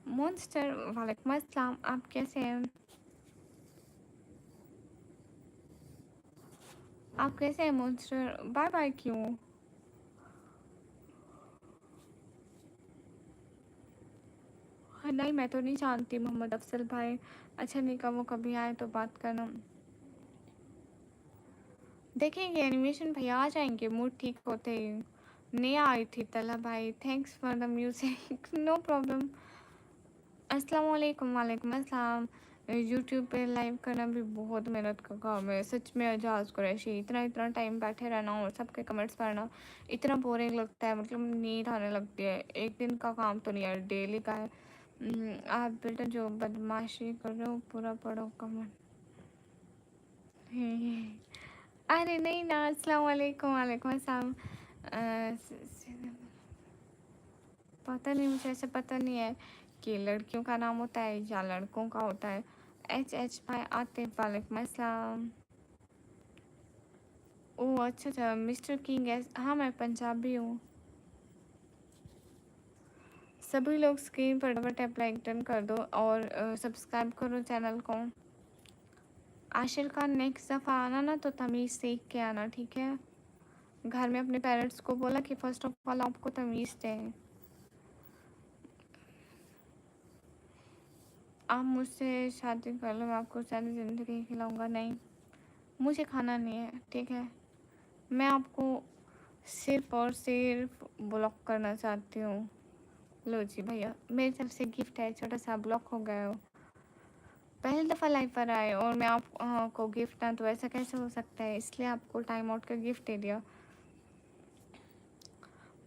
मॉन्स्टर। वालेकुम अस्सलाम, आप कैसे हैं? आप कैसे हैं मॉन्स्टर? बाय बाय क्यों? हाँ, नहीं मैं तो नहीं जानती मोहम्मद अफसल भाई। अच्छा नहीं, कब वो कभी आए तो बात करना। देखेंगे एनिमेशन भैया आ जाएंगे मूड ठीक होते ही। नेहा आई थी तला भाई, thanks for the music. No problem. अस्सलाम वालेकुम। वालेकुम अस्सलाम। यूट्यूब पे लाइव करना भी बहुत मेहनत का काम है सच में। एजाज कुरैशी, इतना इतना टाइम बैठे रहना और सबके कमेंट्स पढ़ना इतना बोरिंग लगता है, मतलब नींद आने लगती है। एक दिन का काम तो नहीं है, डेली का है। आप बेटा जो बदमाशी करो पूरा पढ़ो कमेंट। अरे नहीं ना, अस्सलाम वालेकुम। वालेकुम अस्सलाम। पता नहीं, मुझे ऐसे पता नहीं है कि लड़कियों का नाम होता है या लड़कों का होता है। एच भाई आतिफ, वालेकुम अस्सलाम। ओह अच्छा अच्छा, मिस्टर किंग है। हाँ मैं पंजाबी हूँ। सभी लोग स्क्रीन पर डबल टैप लाइक डन कर दो और सब्सक्राइब करो चैनल को। आशिर खान नेक्स्ट दफ़ा आना ना तो तमीज़ सीख के आना, ठीक है। घर में अपने पेरेंट्स को बोला कि फ़र्स्ट ऑफ ऑल आपको तमीज़ दें। आप मुझसे शादी कर लो, मैं आपको सारी ज़िंदगी खिलाऊंगा। नहीं, मुझे खाना नहीं है, ठीक है। मैं आपको सिर्फ़ और सिर्फ ब्लॉक करना चाहती हूँ। लो जी भैया, मेरी तरफ से गिफ्ट है, छोटा सा। ब्लॉक हो गए हो, पहली दफ़ा लाइव पर आए और मैं आप को गिफ्ट ना, तो ऐसा कैसे हो सकता है, इसलिए आपको टाइम आउट का गिफ्ट दे दिया।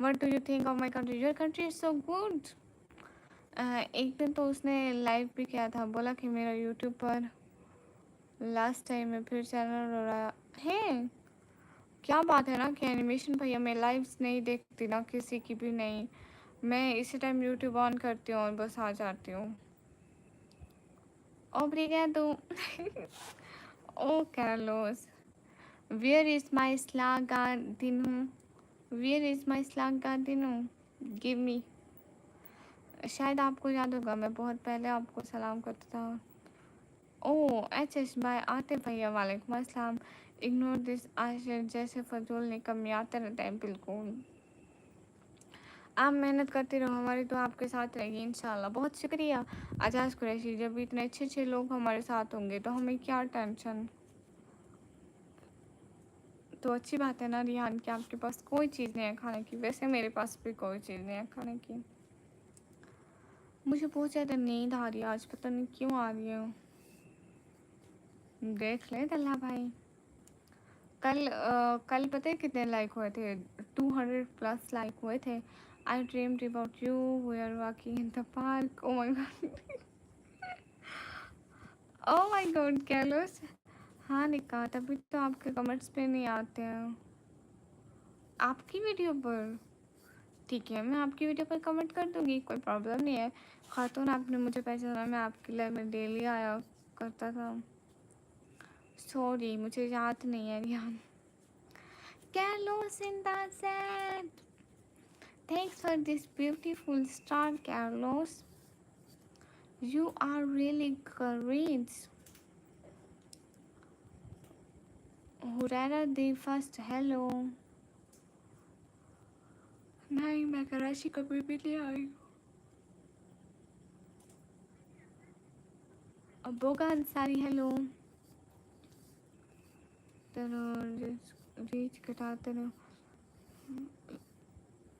What do you think of my country? Your country is so good. एक दिन तो उसने लाइव भी किया था, बोला कि मेरा यूट्यूब पर लास्ट टाइम में फिर चैनल हो रहा है। क्या बात है ना कि एनिमेशन भैया, मैं लाइव्स नहीं देखती ना किसी की भी नहीं। मैं इसी टाइम यूट्यूब ऑन करती हूँ और बस आ जाती हूँ। Obrigado. Oh, Carlos. Where is my Slagadino? Where is my Slagadino? Give me. शायद आपको याद होगा, मैं बहुत पहले आपको सलाम करता था। ओह एच बाय आते भैया, वालेकुम अस्सलाम। इग्नोर दिस आशिर जैसे फजूल निकम्मी आते रहते हैं। बिल्कुल, आप मेहनत करते रहो, हमारी तो आपके साथ रहेगी इंशाल्लाह। बहुत शुक्रिया आजाज कुरैशी। जब इतने अच्छे अच्छे लोग हमारे साथ होंगे तो हमें क्या टेंशन। तो अच्छी बात है ना रिहान कि आपके पास कोई चीज़ नहीं है खाने की। वैसे मेरे पास भी कोई चीज़ नहीं है खाने की। मुझे बहुत ज़्यादा नींद आ रही है आज, पता नहीं क्यों आ रही है। देख ले दल्ला भाई, कल पता है कितने लाइक हुए थे? 200+ लाइक हुए थे। I dreamed about you, we are walking in the park. Oh my god, oh my god Carlos. हाँ निकाह, तभी तो आपके कमेंट्स पे नहीं आते हैं आपकी वीडियो पर। ठीक है, मैं आपकी वीडियो पर कमेंट कर दूंगी, कोई प्रॉब्लम नहीं है। खातून आपने मुझे पहचाना, मैं आपके लिए मैं डेली आया करता था। सॉरी मुझे याद नहीं है Rihan. Carlos in the set. Thanks for this beautiful star, Carlos. You are really great. Hurera the first hello. नहीं, मैं कराची कभी भी नहीं आई। अबोगा अंसारी हेलो। चलो रीच कटाते रहो।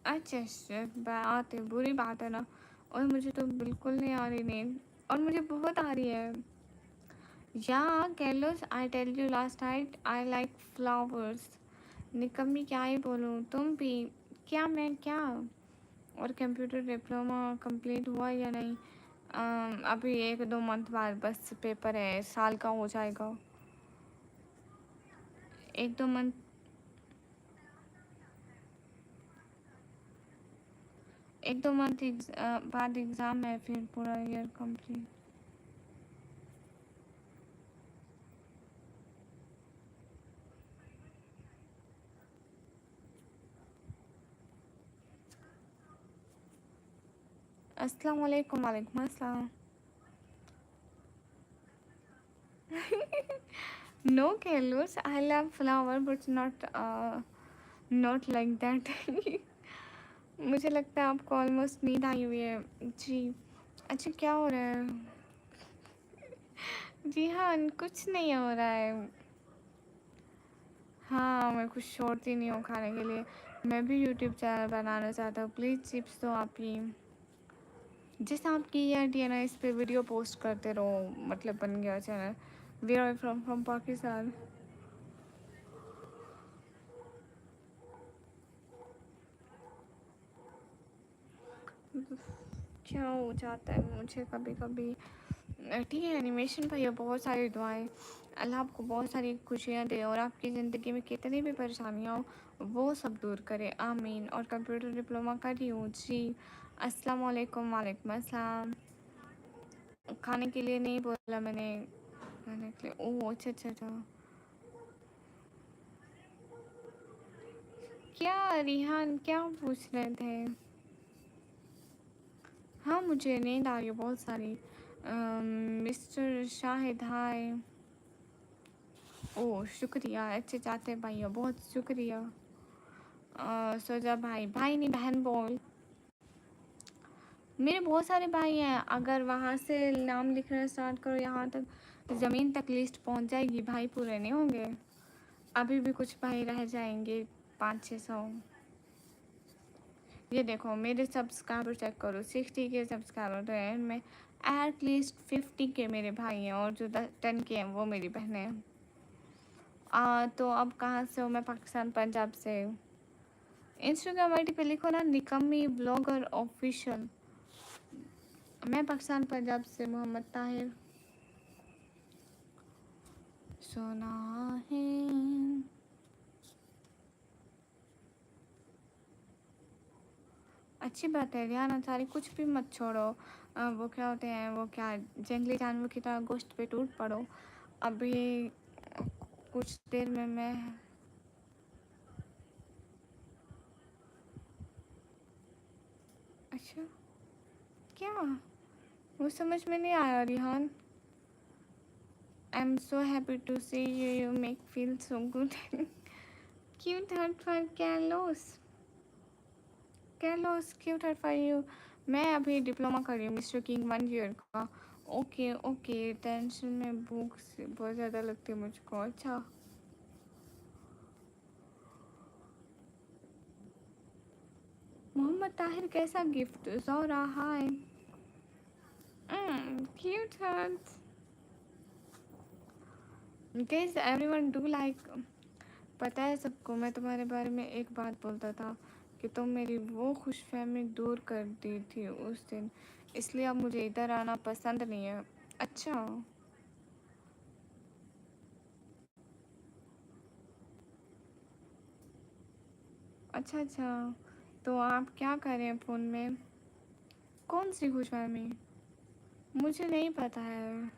अच्छा बात है, बुरी बात है ना। और मुझे तो बिल्कुल नहीं आ रही नींद, और मुझे बहुत आ रही है। या Carlos, I tell you last night I like flowers. निकम्मी क्या ही बोलूँ, तुम भी। क्या मैं क्या। और कंप्यूटर डिप्लोमा कंप्लीट हुआ या नहीं? अभी 1-2 मंथ बाद बस पेपर है, साल का हो जाएगा। 1-2 मंथ एक दो मंथ बाद एग्ज़ाम है, फिर पूरा ईयर कंप्लीट। अस्सलाम वालेकुम। वालेकुम अस्सलाम। No Carlos, I love flower but not like that. मुझे लगता है आपको ऑलमोस्ट नींद आई हुई है जी। अच्छा क्या हो रहा है? जी हाँ, कुछ नहीं हो रहा है। हाँ मैं कुछ छोड़ती नहीं हूँ खाने के लिए। मैं भी यूट्यूब चैनल बनाना चाहता हूँ, प्लीज़ टिप्स दो आप ही। जैसे आपकी ये आईडी है ना, इस पे वीडियो पोस्ट करते रहो, मतलब बन गया channel. We are from Pakistan. क्या हो जाता है मुझे कभी कभी। ठीक है एनिमेशन भैया, बहुत सारी दुआएं। अल्लाह आपको बहुत सारी खुशियाँ दे और आपकी ज़िंदगी में कितनी भी परेशानियाँ हो वो सब दूर करे, आमीन। और कंप्यूटर डिप्लोमा कर रही हूँ जी। अस्सलाम वालेकुम। वालेकुम अस्सलाम। खाने के लिए नहीं बोला मैंने, खाने के लिए। ओह अच्छा अच्छा अच्छा। क्या रिहान क्या पूछ रहे थे? हाँ मुझे नींद आ रही है बहुत सारी। मिस्टर शाहिद हाय। ओह शुक्रिया, अच्छे चाहते हैं भाइयों, बहुत शुक्रिया। सोजा भाई, भाई नहीं बहन बोल। मेरे बहुत सारे भाई हैं, अगर वहाँ से नाम लिखना स्टार्ट करो यहाँ तक ज़मीन तक लिस्ट पहुँच जाएगी, भाई पूरे नहीं होंगे। अभी भी कुछ भाई रह जाएंगे, 500-600। ये देखो मेरे सब्सक्राइबर चेक करो, 60 के सब्सक्राइबर हैं, मैं एटलीस्ट 50 के मेरे भाई हैं और जो 10 के हैं वो मेरी बहनें हैं। तो अब कहाँ से हो? मैं पाकिस्तान पंजाब से हूँ। इंस्टाग्राम आई डी पे लिखो ना निकम्मी ब्लॉगर ऑफिशियल। मैं पाकिस्तान पंजाब से मोहम्मद ताहिर। सुना है। अच्छी बात है रियान अंसारी, कुछ भी मत छोड़ो। वो क्या होते हैं, वो क्या जंगली जानवर की तरह गोश्त पे टूट पड़ो। अभी कुछ देर में मैं। अच्छा क्या? वो समझ में नहीं आया Rihan. I am so happy to see you, you make feel so good. Cute heart for Carlos. Carlos cute heart for you. मैं अभी डिप्लोमा कर रही हूँ मिस्टर किंग 1 ईयर का। ओके ओके, टेंशन में भूख से बहुत ज़्यादा लगती है मुझको। अच्छा मोहम्मद ताहिर कैसा gift? ज़ोरा hi. Cute heart. Guys everyone do like. पता है सबको मैं तुम्हारे बारे में एक बात बोलता था कि तुम मेरी वो खुशफहमी दूर कर दी थी उस दिन, इसलिए अब मुझे इधर आना पसंद नहीं है। अच्छा अच्छा अच्छा। तो आप क्या कर रहे हैं फ़ोन में? कौन सी खुशफहमी? मुझे नहीं पता है।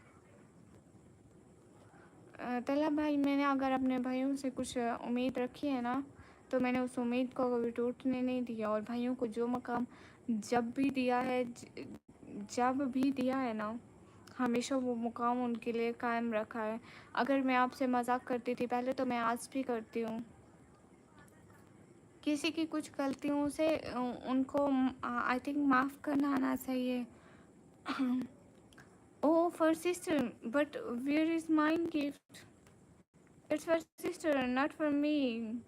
तलब भाई, मैंने अगर अपने भाइयों से कुछ उम्मीद रखी है ना, तो मैंने उस उम्मीद को कभी टूटने नहीं दिया। और भाइयों को जो मकाम जब भी दिया है, जब भी दिया है ना, हमेशा वो मुकाम उनके लिए कायम रखा है। अगर मैं आपसे मजाक करती थी पहले, तो मैं आज भी करती हूँ। किसी की कुछ गलतियों से उनको आई थिंक माफ़ करना आना चाहिए। Oh for sister, but where is mine gift? It's for sister not for me.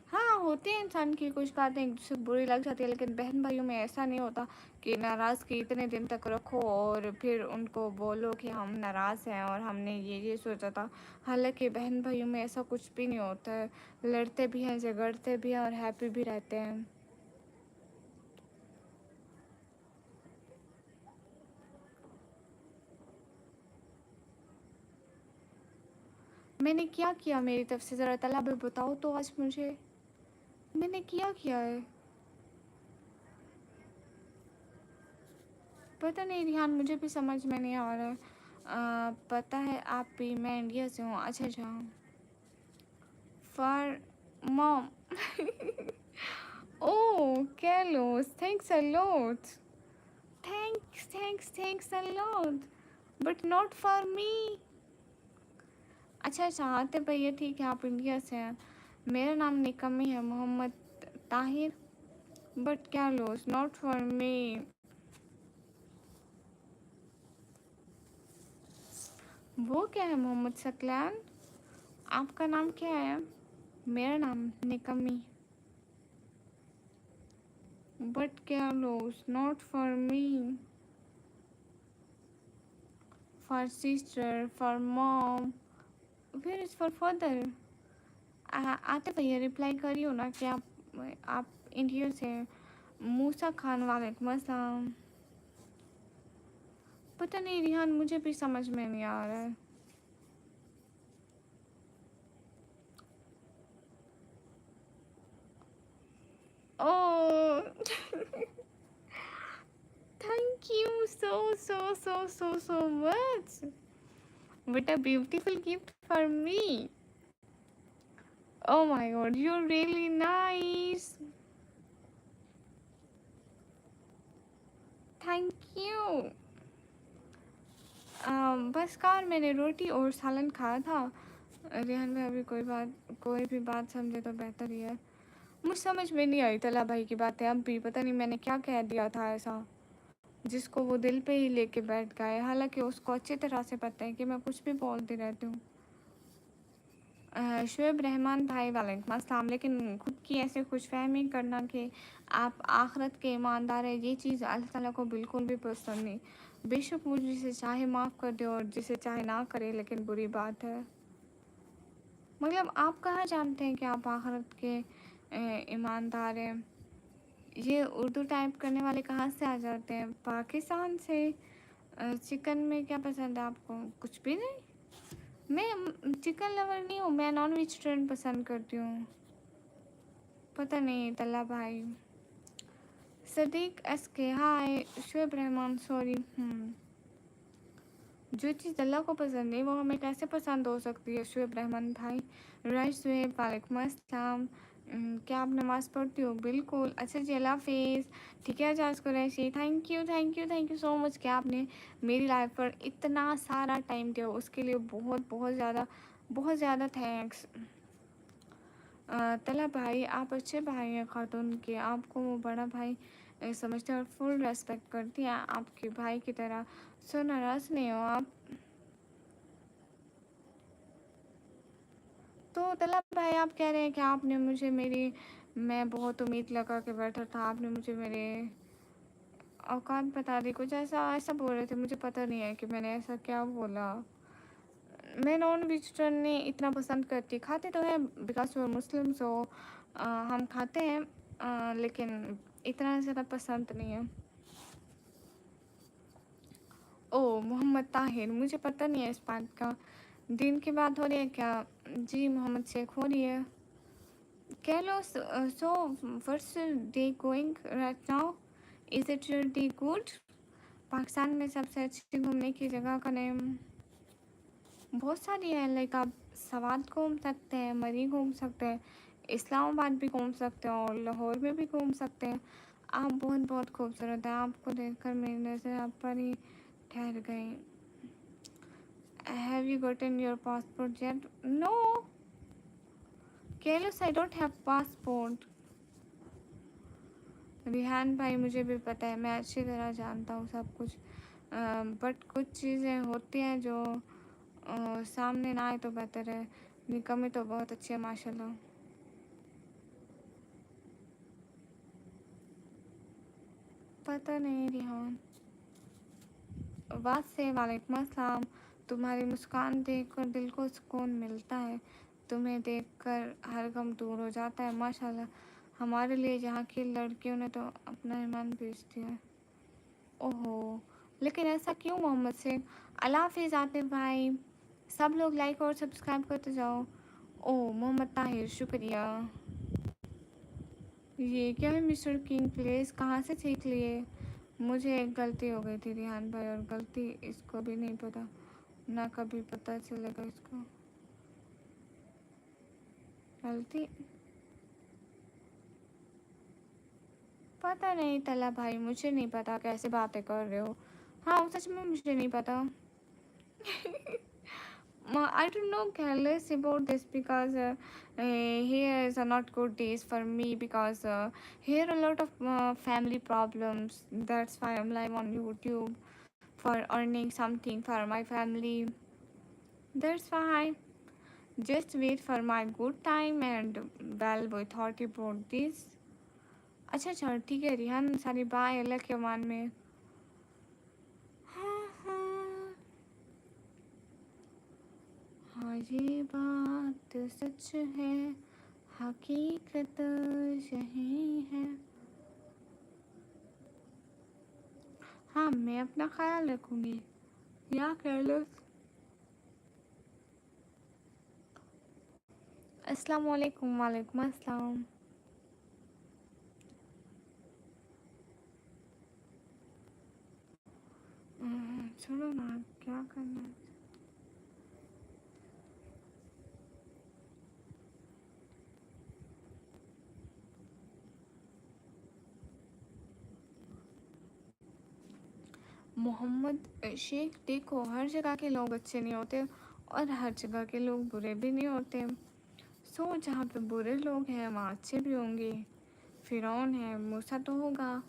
हाँ होती है इंसान की कुछ बातें एक दूसरे को बुरी लग जाती है, लेकिन बहन भाइयों में ऐसा नहीं होता कि नाराज़गी इतने दिन तक रखो और फिर उनको बोलो कि हम नाराज़ हैं और हमने ये सोचा था। हालांकि बहन भाइयों में ऐसा कुछ भी नहीं होता है, लड़ते भी हैं, झगड़ते भी हैं और हैप्पी भी रहते हैं। मैंने क्या किया मेरी तरफ से? ज़रा तलब बताओ तो आज मुझे, मैंने क्या है? पता नहीं रिहान, मुझे भी समझ में नहीं आ रहा है। पता है आप भी, मैं इंडिया से हूँ। अच्छा अच्छा। For mom. Oh callus, thanks a lot. Thanks a lot, but not for मी। अच्छा अच्छा आते भैया, ठीक है आप इंडिया से हैं। मेरा नाम निकम्मी है, Mohammad Tahir, but Carlos not for me. वो क्या है मोहम्मद सकलान? आपका नाम क्या है? मेरा नाम निकम्मी। But Carlos, not for me, for sister, for mom. Where is for father? आते भैया रिप्लाई करियो ना कि आप इंडिया से। मूसा खान वालेकुम अस्सलाम। पता नहीं रिहान, मुझे भी समझ में नहीं आ रहा है। Oh, thank you so much. What a beautiful gift for me. Oh my god, you're really nice. Thank you. Bus car मैंने रोटी और सालन खाया था। रेहान भाई अभी कोई भी बात समझे तो बेहतर ही है। मुझे समझ में नहीं आई तला भाई की बातें अब भी। पता नहीं मैंने क्या कह दिया था ऐसा जिसको वो दिल पे ही लेके बैठ गए। हालांकि उसको अच्छी तरह से पता है कि मैं कुछ भी बोलती रहती हूँ। शुएब रहमान भाई वालेकुम अस्सलाम। लेकिन खुद की ऐसे खुशफहमी करना कि आप आखिरत के ईमानदार है, ये चीज़ अल्लाह ताला को बिल्कुल भी पसंद नहीं। बेशक वो जिसे चाहे माफ़ कर दे और जिसे चाहे ना करे, लेकिन बुरी बात है। मतलब आप कहाँ जानते हैं कि आप आखिरत के ईमानदार हैं? ये उर्दू टाइप करने वाले कहाँ से आ जाते हैं? पाकिस्तान से। चिकन में क्या पसंद है आपको? कुछ भी नहीं। मैं चिकन लवर नहीं हूँ, मैं नॉन वेजिटेरियन पसंद करती हूँ। पता नहीं तल्ला भाई। सदीक एस के हाय। शुएब रहमान सॉरी। जो चीज़ अल्लाह को पसंद है वो हमें कैसे पसंद हो सकती है शुएब रहमान भाई। राइट शुएब वालेकुम अस्सलाम। क्या आप नमाज़ पढ़ती हो? बिल्कुल। अच्छा जी, अल्लाह हाफिज़। ठीक है जाज Qureshi, thank you so much कि आपने मेरी लाइफ पर इतना सारा टाइम दिया, उसके लिए बहुत ज़्यादा थैंक्स। तला भाई आप अच्छे भाई हैं खातून के, आपको वो बड़ा भाई समझते हैं और फुल रेस्पेक्ट करती हैं आपके भाई की तरह। सो नाराज़ नहीं हो आप। तो तला भाई आप कह रहे हैं कि आपने मुझे मेरी मैं बहुत उम्मीद लगा के बैठा था, आपने मुझे मेरे औकात बता दी, कुछ ऐसा ऐसा बोल रहे थे। मुझे पता नहीं है कि मैंने ऐसा क्या बोला। मैं नॉन वेजिटेरियन नहीं इतना पसंद करती, खाते तो हैं बिकॉज वो मुस्लिम सो हम खाते हैं, लेकिन इतना ज़्यादा पसंद नहीं है। ओ मोहम्मद ताहिर, मुझे पता नहीं है इस बात का। दिन की बात हो रही है क्या? जी मोहम्मद शेख हो रही है। कह लो। So what's day going right now? Is it your day good? Pakistan में सबसे अच्छी घूमने की जगह का नेम बहुत सारी है। लाइक आप सवात घूम सकते हैं, मरी घूम सकते हैं, इस्लामाबाद भी घूम सकते हैं और लाहौर में भी घूम सकते हैं। आप बहुत खूबसूरत हैं, आपको देखकर मेरी नज़र आप पर ही ठहर गई। Have you gotten your passport yet? No Carlos, I don't have passport. Rihan भाई मुझे भी पता है, मैं अच्छी तरह जानता हूँ सब कुछ। बट कुछ चीज़ें होती हैं जो सामने ना आए तो बेहतर है। निकम्मी तो बहुत अच्छी है माशाल्लाह। पता नहीं रिहान। वाद से वालेकुम अस्सलाम। तुम्हारी मुस्कान देखकर दिल को सुकून मिलता है, तुम्हें देखकर हर गम दूर हो जाता है माशाल्लाह। हमारे लिए यहाँ की लड़कियों ने तो अपना ईमान बेच दिया है। ओहो, लेकिन ऐसा क्यों मोहम्मद शेख? अल्लाह हाफिज़ आतिफ भाई। सब लोग लाइक और सब्सक्राइब करते जाओ। ओह मोहम्मद ताहिर शुक्रिया। ये क्या है मिस्टर किंग प्लेस? कहाँ से सीख लिए? मुझे एक गलती हो गई थी रिहान भाई, और गलती इसको भी नहीं पता, ना कभी पता चलेगा इसको। गलती पता नहीं तला भाई, मुझे नहीं पता कैसे बातें कर रहे हो। हाँ सच में मुझे नहीं पता। I don't know careless about this because here is not good days for me because here a lot of family problems. That's why I'm live on YouTube for earning something for my family. That's why just wait for my good time and well we thought about this. अच्छा अच्छा ठीक है Rihan Ansari bye अल्लाह के अमान में। हाँ हाँ हाँ ये बात सच है, हकीकत यही है। हाँ मैं अपना ख्याल रखूँगी, या कह लो। अस्सलाम वालेकुम। वालेकुम अस्सलाम। छोड़ो ना, क्या करना है। मोहम्मद शेख देखो, हर जगह के लोग अच्छे नहीं होते और हर जगह के लोग बुरे भी नहीं होते। सो जहाँ पे बुरे लोग हैं वहाँ अच्छे भी होंगे। फिरौन है, मूसा तो होगा,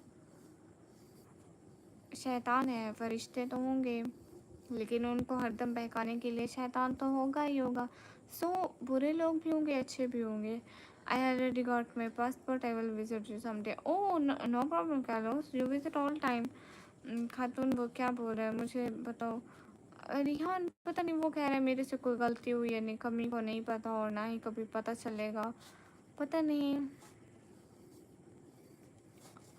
शैतान है, फरिश्ते तो होंगे, लेकिन उनको हरदम बहकाने के लिए शैतान तो होगा ही होगा। सो बुरे लोग भी होंगे, अच्छे भी होंगे। I already got my passport, I will visit you someday. Oh no problem Carlos, you visit all time. खातून वो क्या बोल रहा है मुझे बताओ। रिहान पता नहीं, वो कह रहा है मेरे से कोई गलती हुई है, नहीं कमी को नहीं पता और ना ही कभी पता चलेगा, पता नहीं।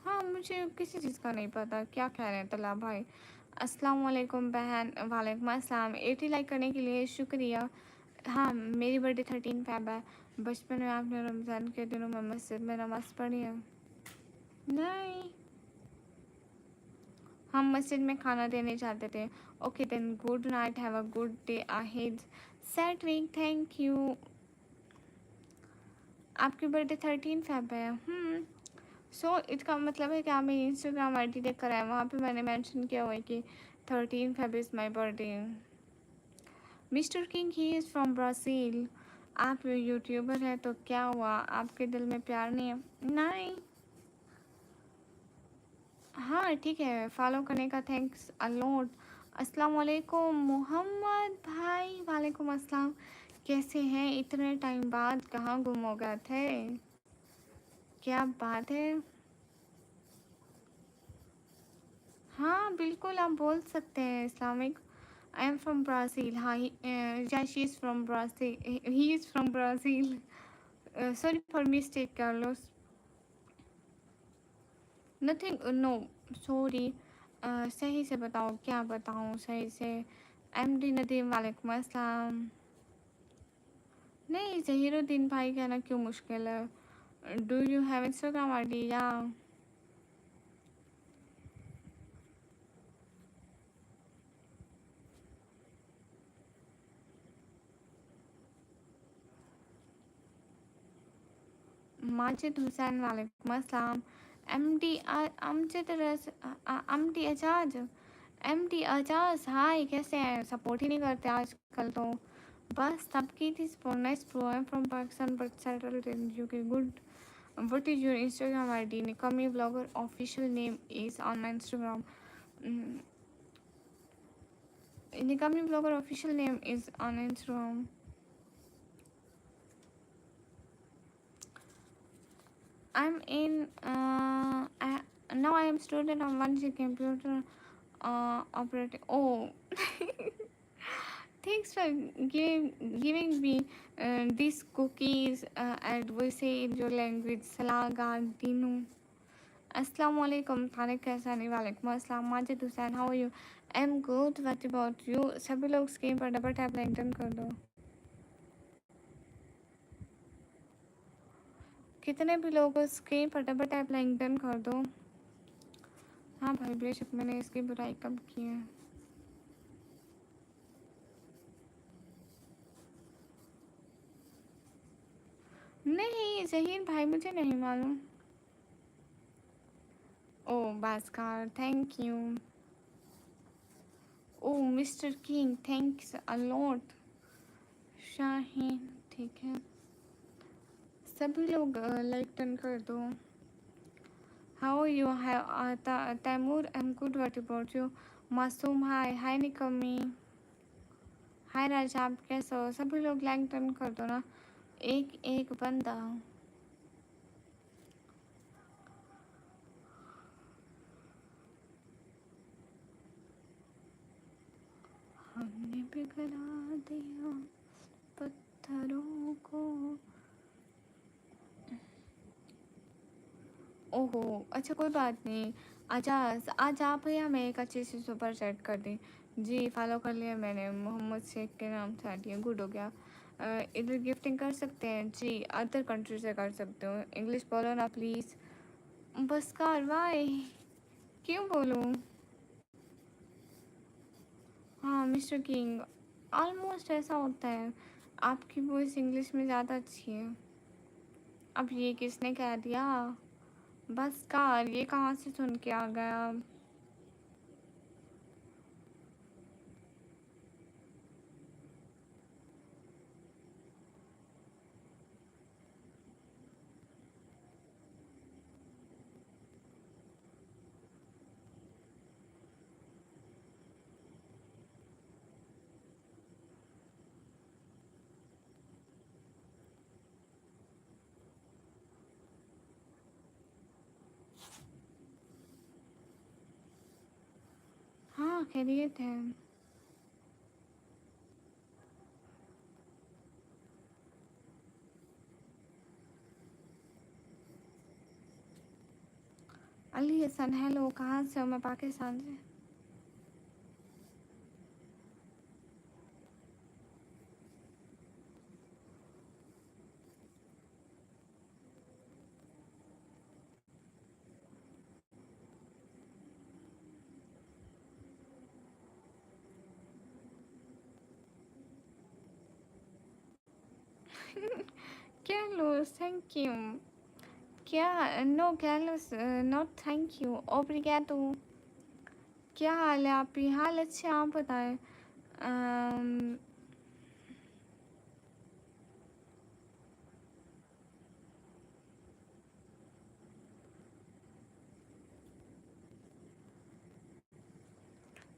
हाँ मुझे किसी चीज़ का नहीं पता, क्या कह रहे हैं तला भाई। अस्सलाम वालेकुम बहन। वालेकुम अस्सलाम। 80 लाइक करने के लिए शुक्रिया। हाँ मेरी बर्थडे 13 फ़रवरी है। बचपन में आपने रमज़ान के दिनों में मस्जिद में नमाज़ पढ़ी है? नहीं, हम मस्जिद में खाना देने जाते थे। Okay then good night, have a good day ahead. सेटरिंग थैंक यू। आपकी बर्थडे 13 फ़रवरी है। सो इसका मतलब है कि आप मेरी इंस्टाग्राम आई डी देख कर आए, वहाँ पे मैंने मेंशन किया हुआ है कि 13 February is my birthday. Mister king he is from Brazil. आप यूट्यूबर हैं तो क्या हुआ, आपके दिल में प्यार नहीं है? नहीं। हाँ ठीक है, फॉलो करने का थैंक्स अलॉट। अस्सलाम वालेकुम मोहम्मद भाई। वालेकुम अस्सलाम। कैसे हैं? इतने टाइम बाद कहाँ गुम हो गए थे? क्या बात है। हाँ बिल्कुल आप बोल सकते हैं Islamic. I am from Brazil. हाँ yeah she is from Brazil, he is from Brazil. Sorry for mistake Carlos. Nothing no, sorry. सही से बताओ, क्या बताऊँ सही से। एमडी नदीम वालेकुम अस्सलाम। नहीं ज़हीरुद्दीन भाई कहना क्यों मुश्किल है। Do you have Instagram I D? या माजिद हुसैन वालेकुम अस्सलाम। एमडी अमजद रस एमडी एजाज। एमडी एजाज हाय, कैसे हैं? सपोर्ट ही नहीं करते आजकल तो। बस सबकी थी nice pro. I am from Pakistan but settled in UK. Good. What is your Instagram ID? Nikami Vlogger official name is on my Instagram. Mm, Nikami Vlogger official name is on Instagram. I'm in. Now I am student of 1G computer operating. Oh, thanks for giving me these cookies and we say in your language. Salaga Dinu. Assalamu alaikum, Tariq Hasani. Walaikum assalam. Majid Hussain, how are you? I'm good. What about you? सभी लोग screen पर double tap LinkedIn कर दो। कितने भी लोग screen पर double tap LinkedIn कर दो। हाँ भाई बेशक, मैंने इसकी बुराई कब की है? नहीं जहीर भाई, मुझे नहीं मालूम। Oh Bhaskar, thank you. Oh mister king, thanks a lot. Shaheen, ठीक है। सभी लोग लाइक टन कर दो। हाउ यू है Taimur? I am good, what about you? मासूम हाय। हाय निकमी। हाय राजा, आप कैसे हो? सभी लोग लाइक टन कर दो ना, एक एक बंदा। पिघला दिया पत्थरों को। ओहो, अच्छा कोई बात नहीं। अच्छा, आज आप या मैं एक अच्छी सी सुपर चैट कर दी। जी, फॉलो कर लिया मैंने, मोहम्मद शेख के नाम से आती है, गुड हो गया। इधर गिफ्टिंग कर सकते हैं जी, अदर कंट्री से कर सकते हो। इंग्लिश बोलो ना प्लीज़। बस कारवाई क्यों बोलूँ? हाँ मिस्टर किंग, ऑलमोस्ट ऐसा होता है। आपकी वॉइस इंग्लिश में ज़्यादा अच्छी है। अब ये किसने कह दिया? बस कार, ये कहाँ से सुन के आ गया? हाँ खैरियत है। अली हसन हेलो, कहाँ से हो? मैं पाकिस्तान से। Carlos thank you. क्या? No Carlos, not thank you, ओब्रिगेटो। क्या हाल है आपकी? हाल अच्छे, आप बताएं। अम,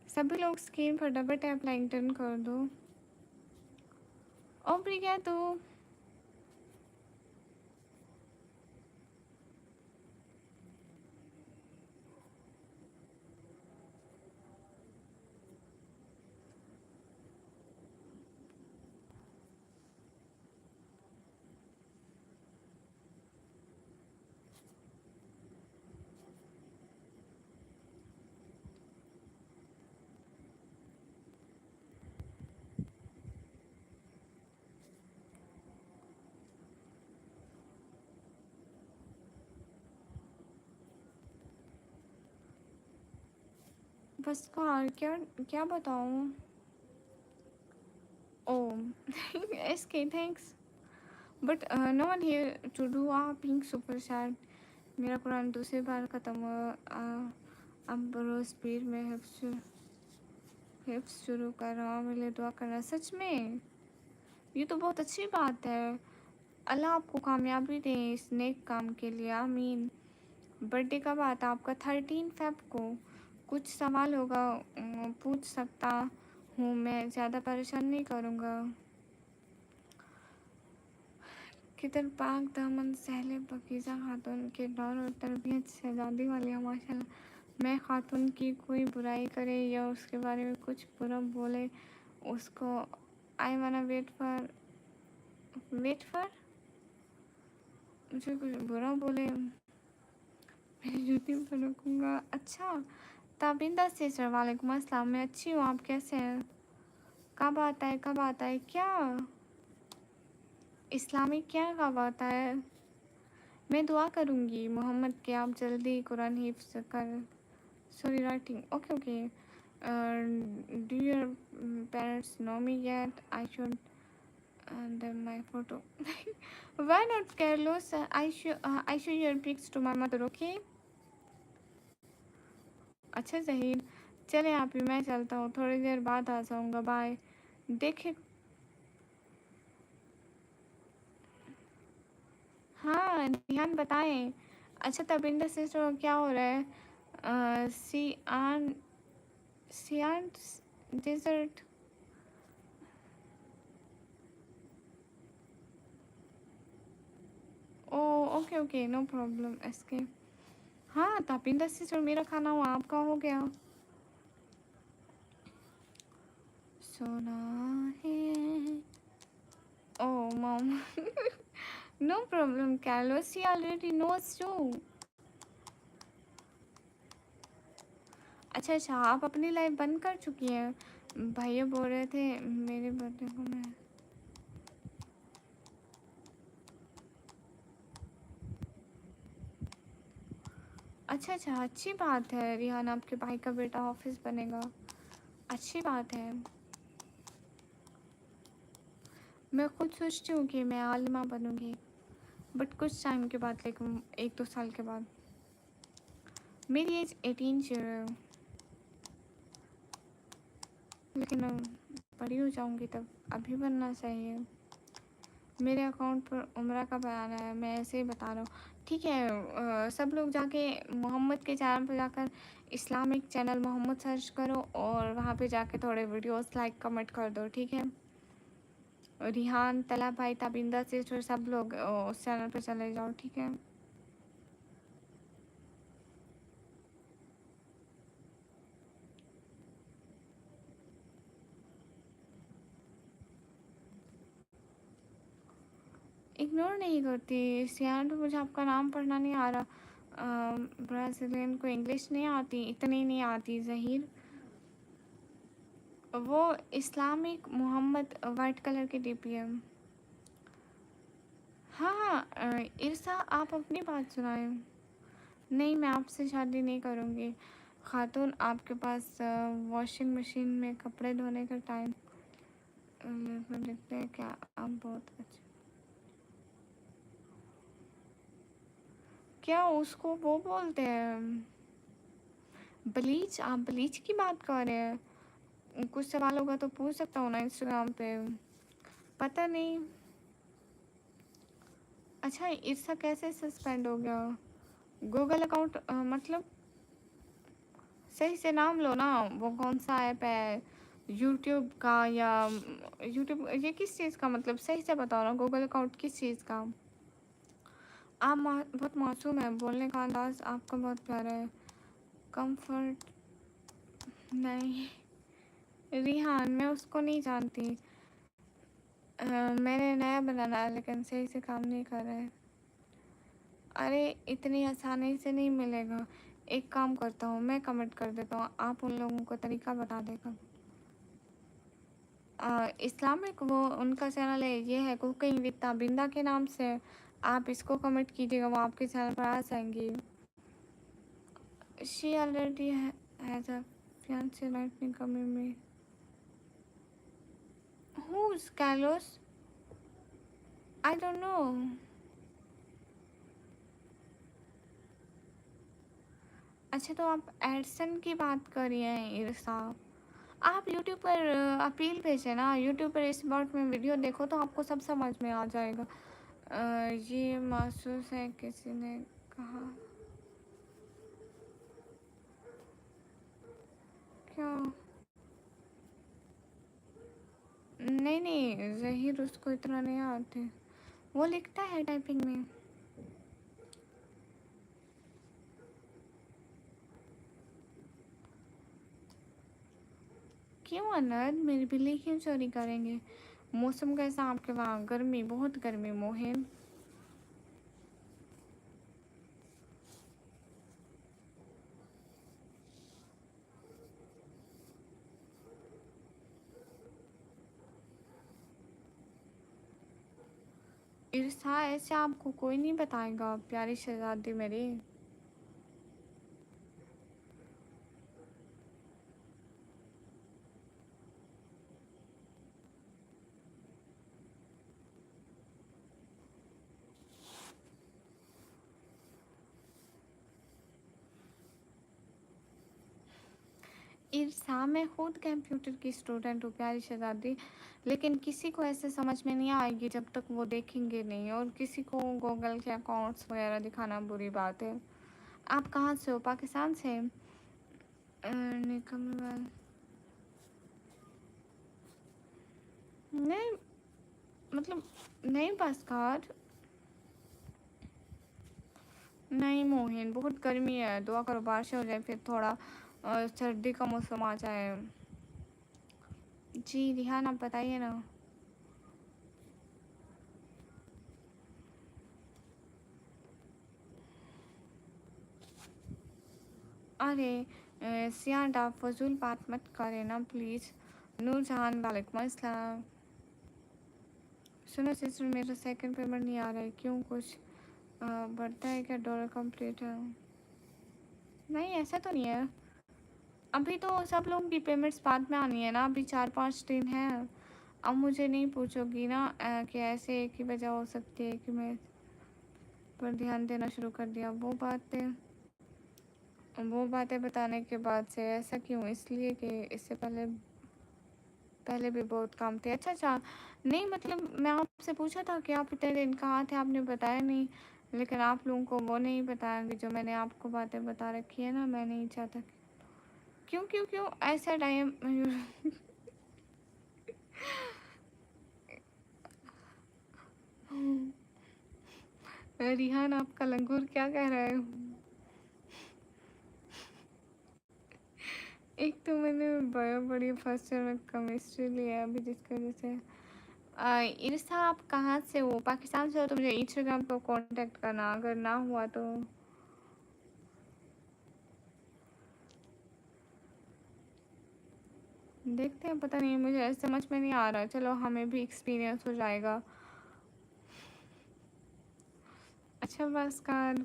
सभी लोग स्क्रीन पर डबल टैप लाइक डन कर दो। ओब्रिगेटो। बस कार, क्या क्या बताऊँ? Oh, SK, thanks. But no one here to do a pink super chat. मेरा कुरान दूसरी बार ख़त्म हुआ। अब रोज़ स्पीड में हिफ्स शुरू कर रहा हूँ, मेरे लिए दुआ करना। सच में ये तो बहुत अच्छी बात है। अल्लाह आपको कामयाबी दे इस नेक काम के लिए, आमीन। बर्थडे कब आता है आपका? 13 फ़ेब को। कुछ सवाल होगा, पूछ सकता हूँ मैं, ज़्यादा परेशान नहीं करूँगा। किधर पाक दामन सहले पाकीज़ा खातून के दौर और तरबियत शहज़ादी वाली है माशाल्लाह। मैं खातून की कोई बुराई करे या उसके बारे में कुछ बुरा बोले, उसको आई वाना वेट फॉर मुझे कुछ बुरा बोले, मेरी जूती पर रखूँगा। अच्छा, ताबिंदा सिस्टर, वालेकुम अस्सलाम। मैं अच्छी हूँ, आप कैसे हैं? कब आता है, कब आता है? क्या इस्लामिक क्या कब आता है? मैं दुआ करूँगी मोहम्मद के आप जल्दी कुरान हिफ्ज़ कर। Sorry, writing. Okay, okay. Do your parents know me yet? I should them my photo. Why not, Carlos? I show your pics to my mother. Okay? अच्छा जहीर, चले आप ही, मैं चलता हूँ, थोड़ी देर बाद आ जाऊँगा। बाय। देखे, हाँ ध्यान बताएं। अच्छा तबिंदर सिस्टर क्या हो रहा है? Cyan desert. Oh okay okay, no problem SK. हाँ तापिंदर सिस्टर, मेरा खाना हुआ, आपका हो गया? सोना है। Oh, mom. No problem, Carlos. He already knows too. अच्छा, आप अपनी लाइफ बंद कर चुकी हैं? भैया बोल रहे थे मेरे बर्थडे को मैं। अच्छा, अच्छी बात है रिहान, आपके भाई का बेटा ऑफिस बनेगा, अच्छी बात है। मैं खुद सोचती हूँ कि मैं आलिमा बनूँगी, बट कुछ टाइम के बाद, लाइक 1-2 साल के बाद। मेरी एज 18 है, लेकिन बड़ी हो जाऊँगी तब, अभी बनना चाहिए। मेरे अकाउंट पर उम्र का बयान है, मैं ऐसे ही बता रहा हूँ। ठीक है, सब लोग जाके मोहम्मद के चैनल पर जाकर इस्लामिक चैनल मोहम्मद सर्च करो और वहाँ पे जाके थोड़े वीडियोस लाइक कमेंट कर दो, ठीक है। रिहान, तला भाई, ताबिंदा सिस्टर, सब लोग उस चैनल पे चले जाओ, ठीक है। इग्नोर नहीं करती सियान, तो मुझे आपका नाम पढ़ना नहीं आ रहा। ब्राज़ीलियन को इंग्लिश नहीं आती, इतनी नहीं आती ज़हीर। वो इस्लामिक मोहम्मद वाइट कलर की डीपी है। हाँ, इरसा, आप अपनी बात सुनाएं। नहीं, मैं आपसे शादी नहीं करूँगी खातून। आपके पास वॉशिंग मशीन में कपड़े धोने का टाइम देखते हैं क्या? आप बहुत अच्छे। क्या उसको वो बोलते हैं ब्लीच? आप ब्लीच की बात कर रहे हैं? कुछ सवाल होगा तो पूछ सकता हूँ ना इंस्टाग्राम पे, पता नहीं। अच्छा, इसका कैसे सस्पेंड हो गया? गूगल अकाउंट मतलब सही से नाम लो ना। वो कौन सा ऐप है, यूट्यूब का या यूट्यूब, ये किस चीज़ का? मतलब सही से बताओ ना, गूगल अकाउंट किस चीज़ का? आप बहुत मासूम है, बोलने का अंदाज आपका बहुत प्यारा है। कंफर्ट नहीं रिहान, मैं उसको नहीं जानती। मैंने नया बनाना है लेकिन सही से काम नहीं कर रहा है। अरे इतनी आसानी से नहीं मिलेगा। एक काम करता हूँ, मैं कमेंट कर देता हूँ, आप उन लोगों को तरीका बता देगा। इस्लामिक वो उनका चैनल है, ये है कुकिंग विद ताबिंदा के नाम से। आप इसको कमेंट कीजिएगा, वो आपके चैनल पर आ जाएंगी। She already has a fiancé lightning coming me. Who's Carlos? I don't know. अच्छा, तो आप एडसन की बात कर रही हैं इरसा। आप यूट्यूब पर अपील भेजें ना, यूट्यूब पर इस बात में वीडियो देखो तो आपको सब समझ में आ जाएगा। ये महसूस है किसी ने कहा। क्या? नहीं, ज़हीर उसको इतना नहीं आते, वो लिखता है टाइपिंग में। क्यों अनर, मेरी बिल्ली क्यों चोरी करेंगे? मौसम कैसा आपके वहाँ? गर्मी, बहुत गर्मी मोहिन। इरसा, ऐसे आपको कोई नहीं बताएगा प्यारी शहजादी मेरी। इरसा, मैं खुद कंप्यूटर की स्टूडेंट हूँ प्यारी शहजादी, लेकिन किसी को ऐसे समझ में नहीं आएगी जब तक वो देखेंगे नहीं, और किसी को गूगल के अकाउंट्स वगैरह दिखाना बुरी बात है। आप कहाँ से हो? पाकिस्तान से? निकम नहीं, मतलब नहीं बस कार। नहीं मोहिन, बहुत गर्मी है, दुआ करो बारिश हो जाए, फिर थोड़ा सर्दी का मौसम आ जाए। जी रिहान आप बताइए ना। अरे सियाट आप फजूल बात मत करें ना प्लीज़। नूरजहान वालेकुम अस्सलाम। सुनो सिस्टर मेरा सेकंड पेमेंट नहीं आ रहा है, क्यों? कुछ बढ़ता है क्या? डॉलर कंप्लीट है? नहीं ऐसा तो नहीं है। अभी तो सब लोग की पेमेंट्स बाद में आनी है ना, अभी 4-5 दिन है। अब मुझे नहीं पूछोगी ना कि ऐसे एक ही वजह हो सकती है कि मैं पर ध्यान देना शुरू कर दिया। वो बातें बताने के बाद से ऐसा क्यों? इसलिए कि इससे पहले पहले भी बहुत काम थे। अच्छा अच्छा, नहीं मतलब मैं आपसे पूछा था कि आप इतने दिन कहाँ थे, आपने बताया नहीं। लेकिन आप लोगों को वो नहीं बताएंगे जो मैंने आपको बातें बता रखी है ना। मैं नहीं चाहता क्यों क्यों क्यों ऐसा टाइम रिहान आपका लंगूर क्या कह रहा है? एक तो मैंने बड़ी फर्स्ट ईयर में केमिस्ट्री लिया है अभी, जिसकी वजह से इरसा आप कहाँ से हो? पाकिस्तान से हो तो मुझे इंस्टाग्राम पर कांटेक्ट करना, अगर ना हुआ तो देखते हैं। पता नहीं मुझे समझ में नहीं आ रहा। चलो हमें भी एक्सपीरियंस हो जाएगा। अच्छा बस कर।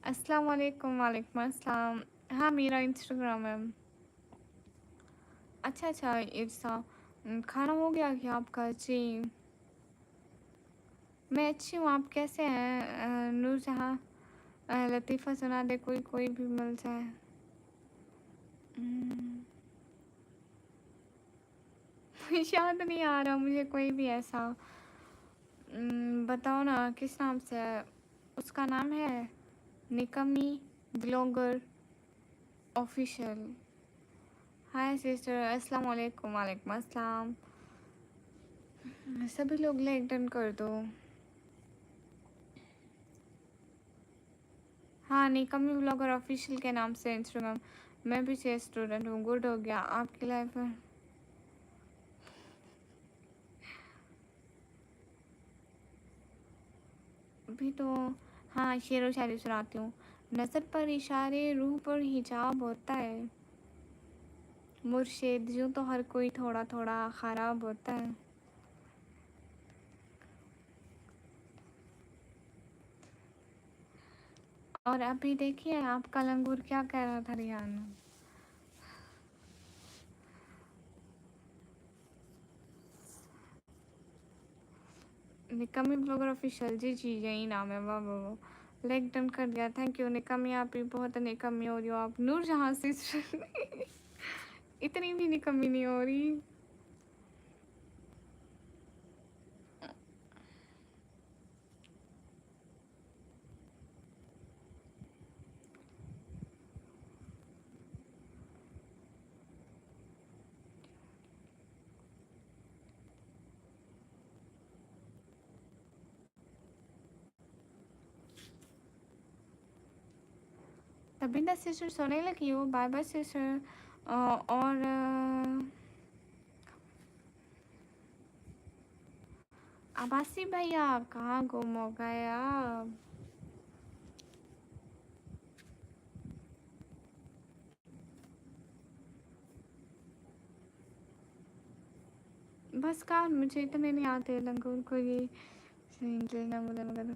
अस्सलाम वालेकुम। वालेकुम अस्सलाम। हाँ मेरा इंस्टाग्राम है। अच्छा अच्छा इरसा, खाना हो गया क्या आपका? जी मैं अच्छी हूँ, आप कैसे हैं? नूरजहाँ लतीफ़ा सुना दे, कोई कोई भी मिल जाए। हम्म, याद नहीं आ रहा मुझे कोई भी ऐसा। बताओ ना किस नाम से है? उसका नाम है निकमी ब्लॉगर ऑफिशियल। हाय सिस्टर, अस्सलाम वालेकुम। वालेकुम अस्सलाम। सभी लोग लाइक डन कर दो। हाँ निकमी ब्लॉगर ऑफिशियल के नाम से इंस्टाग्राम। मैं भी से स्टूडेंट हूँ। गुड हो गया आपकी लाइफ में। अभी तो हाँ शेर व शायरी सुनाती हूँ। नज़र पर इशारे रूह पर हिजाब होता है, मुर्शिद यूँ तो हर कोई थोड़ा थोड़ा ख़राब होता है। और अभी देखिए आपका लंगूर क्या कह रहा था रियान। निकमी ब्लॉगर ऑफिशियल, जी जी यही नाम है। वाह वाह वाह, लाइक डन कर दिया, थैंक यू। निकमी आप भी बहुत निकमी हो रही हो आप। नूरजहाँ सिस्टर इतनी भी निकमी नहीं हो रही। तबिंदा सिस्टर सोने लगी हो? Bye bye sister. और अब्बासी भैया कहाँ गुम हो गए आप? बस कार मुझे इतने नहीं आते लंगूर को ये लेना बोले मगर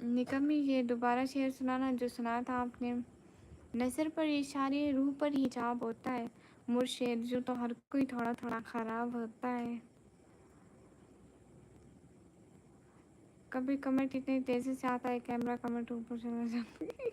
निकम्मी ये दोबारा शेर सुनाना जो सुनाया था आपने। नज़र पर इशारे रूह पर हिजाब होता है, मुर्शिद जो तो हर कोई थोड़ा थोड़ा ख़राब होता है। कभी कमेंट इतनी तेज़ी से आता है कैमरा कमेंट ऊपर चला जाता है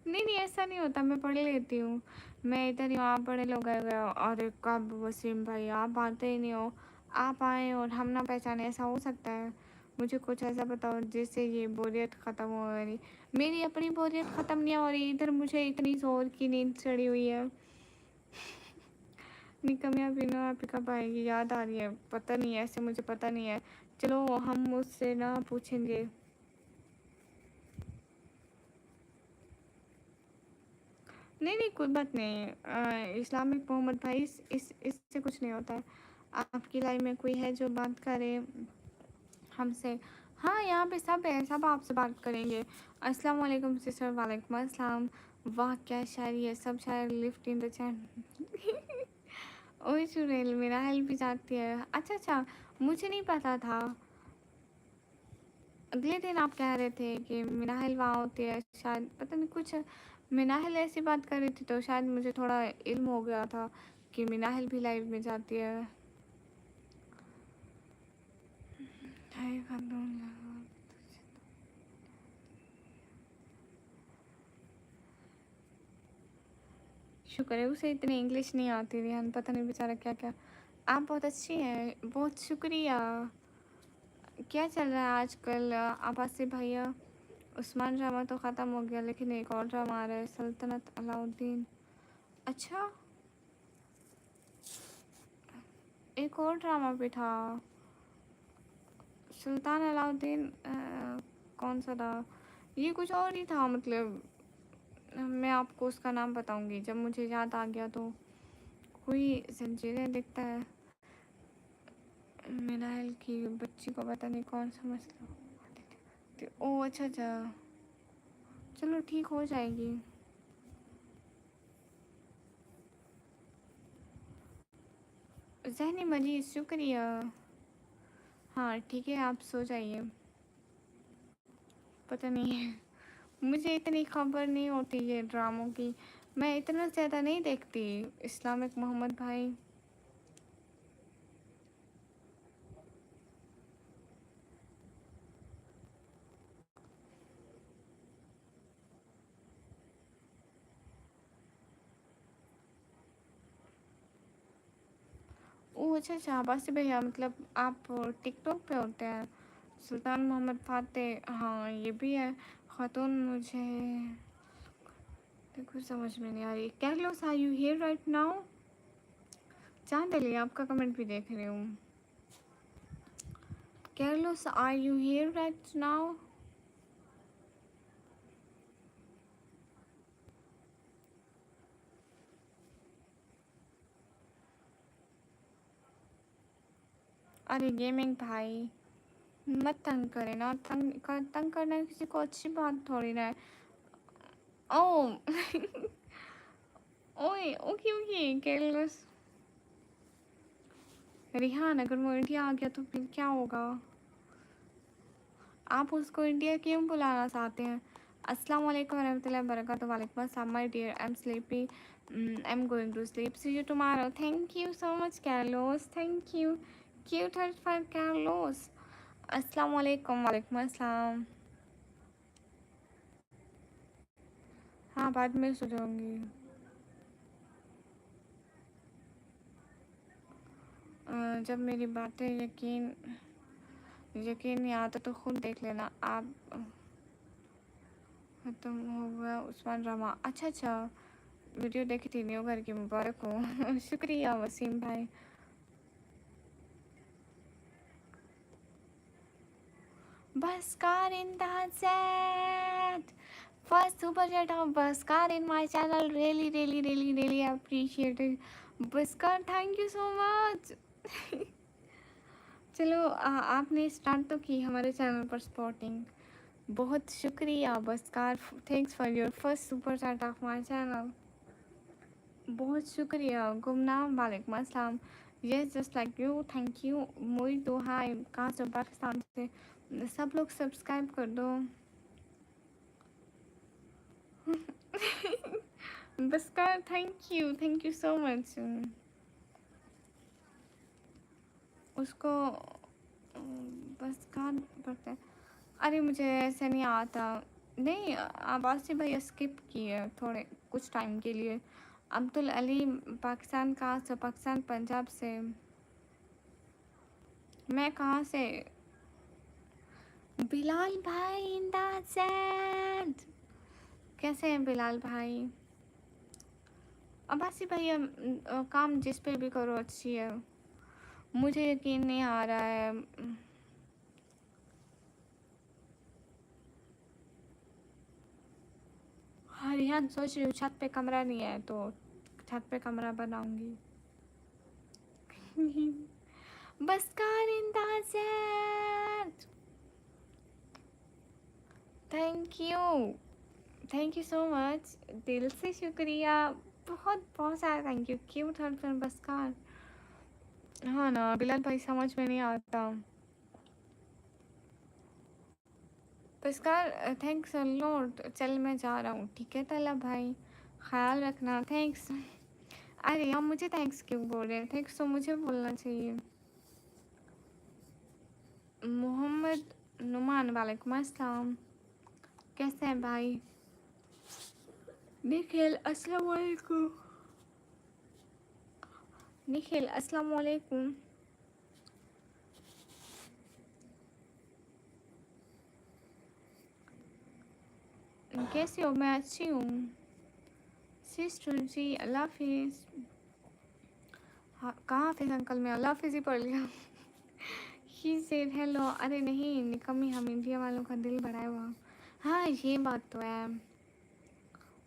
नहीं नहीं ऐसा नहीं होता, मैं पढ़ लेती हूँ। मैं इधर ही हूँ, आप बड़े लोग आए हुए हो। और कब वसीम भाई आप आते ही नहीं हो। आप आए और हम ना पहचाने, ऐसा हो सकता है? मुझे कुछ ऐसा बताओ जिससे ये बोरियत ख़त्म हो रही। मेरी अपनी बोरियत ख़त्म नहीं हो रही, इधर मुझे इतनी जोर की नींद चढ़ी हुई है। निकम्या बिना आप कब आएगी? याद आ रही है, पता नहीं है ऐसे, मुझे पता नहीं है। चलो हम मुझसे ना पूछेंगे। नहीं नहीं, कोई बात नहीं। इस्लामिक मोहम्मद भाई, इससे कुछ नहीं होता है। आपकी लाइफ में कोई है जो बात करे हमसे? हाँ, यहाँ पे सब है, सब आपसे बात करेंगे। अस्सलाम वालेकुम सिस्टर। वालेकुम अस्सलाम। वाह क्या शायरी है, सब शायर लिफ्ट इन द चैट। ओए चुड़ैल, मेरा हेल्प भी जाती है। अच्छा अच्छा, मुझे नहीं पता था। अगले दिन आप कह रहे थे कि मिनाहिल वहाँ होती है, शायद पता नहीं कुछ मिनाहिल ऐसी बात कर रही थी, तो शायद मुझे थोड़ा इल्म हो गया था कि मिनाहिल भी लाइव में जाती है। हाय खातून, शुक्र है उसे इतनी इंग्लिश नहीं आती थी, पता नहीं बेचारा क्या क्या। आप बहुत अच्छी हैं, बहुत शुक्रिया। क्या चल रहा है आजकल आबासी भैया? उस्मान ड्रामा तो ख़त्म हो गया, लेकिन एक और ड्रामा आ रहा है, सल्तनत अलाउद्दीन। अच्छा, एक और ड्रामा भी था, सुल्तान अलाउद्दीन। कौन सा था? ये कुछ और ही था, मतलब मैं आपको उसका नाम बताऊंगी जब मुझे याद आ गया। तो कोई जंजीरें दिखता है, मिनाइल की बच्ची को पता नहीं कौन सा मसला। ओ अच्छा अच्छा, चलो ठीक हो जाएगी। जहनी मजीद शुक्रिया। हाँ ठीक है, आप सो जाइए। पता नहीं है, मुझे इतनी खबर नहीं होती ये ड्रामों की, मैं इतना ज़्यादा नहीं देखती। इस्लामिक मोहम्मद भाई, ओ अच्छा अच्छा, बासी भैया मतलब आप टिकटॉक पे होते हैं? सुल्तान मोहम्मद फातेह, हाँ ये भी है। खातून, मुझे देखो समझ में नहीं आ रही। Carlos, are you here right now? Chand Ali, आपका कमेंट भी देख रही हूँ। Carlos, are you here right now? अरे गेमिंग भाई, मत तंग करे ना, तंग करना किसी को अच्छी बात थोड़ी ना है। ओ ओए ओके ओके कैर्लोस। रिहान, अगर वो इंडिया आ गया तो फिर क्या होगा? आप उसको इंडिया क्यों बुलाना चाहते हैं? अस्सलाम वालेकुम वरहमतुल्लाहि वबरकातुहू। वालेकुम अस्सलाम my dear, I am sleepy, I am going to sleep, see you tomorrow. Thank you so much Carlos, thank you. Cute heart for Carlos. अस्सलाम वालेकुम। वालेकुम अस्सलाम। हाँ बाद में सो जाऊँगी। जब मेरी बातें यकीन यकीन नहीं आता तो खुद देख लेना आप। खत्म हो गया उस्मान ड्रामा, अच्छा अच्छा, वीडियो देखी थी, न्यू घर की मुबारक हो। शुक्रिया वसीम भाई। Bhaskar in the chat. First super chat of Bhaskar in my channel. Really, really, really, really appreciate it. Bhaskar, thank you so much. चलो आपने स्टार्ट तो की हमारे चैनल पर सपोर्टिंग, बहुत शुक्रिया बस्कार। Thanks for your first super chat of my channel, बहुत शुक्रिया। गुमनाम, वालेकुम अस्सलाम। Yes just like you, thank you. मोई दो हाय, कहाँ से? पाकिस्तान से। सब लोग सब्सक्राइब कर दो। बस्कार, थैंक यू सो मच। उसको बस्कार पढ़ते हैं। अरे मुझे ऐसे नहीं आता। नहीं, आवाज़ भाई स्किप किए थोड़े कुछ टाइम के लिए। अब्दुल अली, पाकिस्तान, कहाँ से? पाकिस्तान, पंजाब से। मैं कहाँ से? बिलाल भाई इन द चैट। कैसे हैं बिलाल भाई? अब्बासी भाई काम जिस पे भी करो अच्छी है, मुझे यकीन नहीं आ रहा है। रिहान सोच रही हूँ छत पे कमरा नहीं है तो छत पे कमरा बनाऊंगी। बस कार इंतजार। थैंक यू सो मच, दिल से शुक्रिया, बहुत बहुत सारा thank you. Cute हर्फन bus car. हाँ ना बिलाल भाई, समझ में नहीं आता। Bus car thanks a lot. चल मैं जा रहा हूँ, ठीक है तलब भाई, ख्याल रखना। थैंक्स। अरे आप मुझे थैंक्स क्यों बोल रहे हैं? थैंक्स तो मुझे बोलना चाहिए। मोहम्मद नुमान, वालेकुम अस्सलाम, कैसे हैं भाई? निखिल अस्सलाम वालेकुम। निखिल अस्सलाम वालेकुम। कैसे हो? मैं अच्छी हूँ सिस्टर जी, अल्लाह हाफिज़। हाँ कहाँ हाफिज़ अंकल, मैं अल्लाह हाफिज़ ही पढ़ लिया। He said hello. अरे नहीं निकम्मी, हम इंडिया वालों का दिल बढ़ाया हुआ। हाँ ये बात तो है।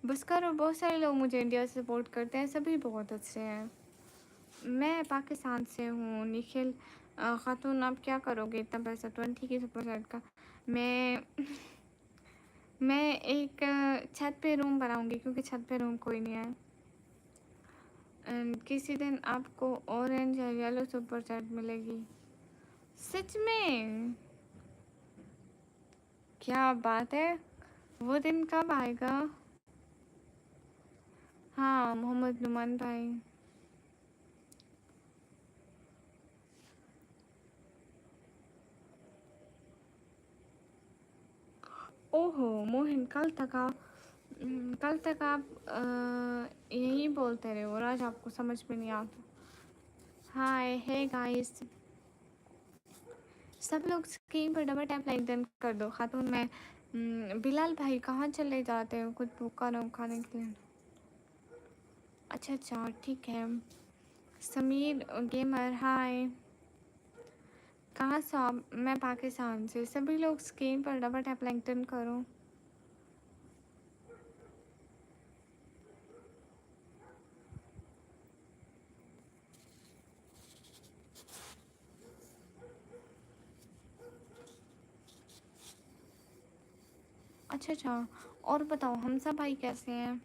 बस करो, बहुत सारे लोग मुझे इंडिया से सपोर्ट करते हैं, सभी बहुत अच्छे हैं। मैं पाकिस्तान से हूँ निखिल। खातून आप क्या करोगे इतना पैसा? 20 की सुपर चैट का। मैं मैं एक छत पे रूम बनाऊंगी, क्योंकि छत पे रूम कोई नहीं है। किसी दिन आपको ऑरेंज या येलो सुपर चैट मिलेगी। सच में? क्या बात है, वो दिन कब आएगा? हाँ मोहम्मद नुमान भाई। ओहो मोहन, कल तक आप यही बोलते रहे और आज आपको समझ में नहीं आता। हाय हे गाइस, सब लोग स्क्रीन पर डबल टैप लाइक डन कर दो। खातून मैं बिलाल भाई कहाँ चले जाते हो? कुछ भूखा रहो खाने के लिए। अच्छा अच्छा ठीक है। समीर गेमर हाय, कहाँ से आप? मैं पाकिस्तान से। सभी लोग स्क्रीन पर डबल टैप लाइक डन करो। अच्छा अच्छा, और बताओ हमसा भाई कैसे हैं?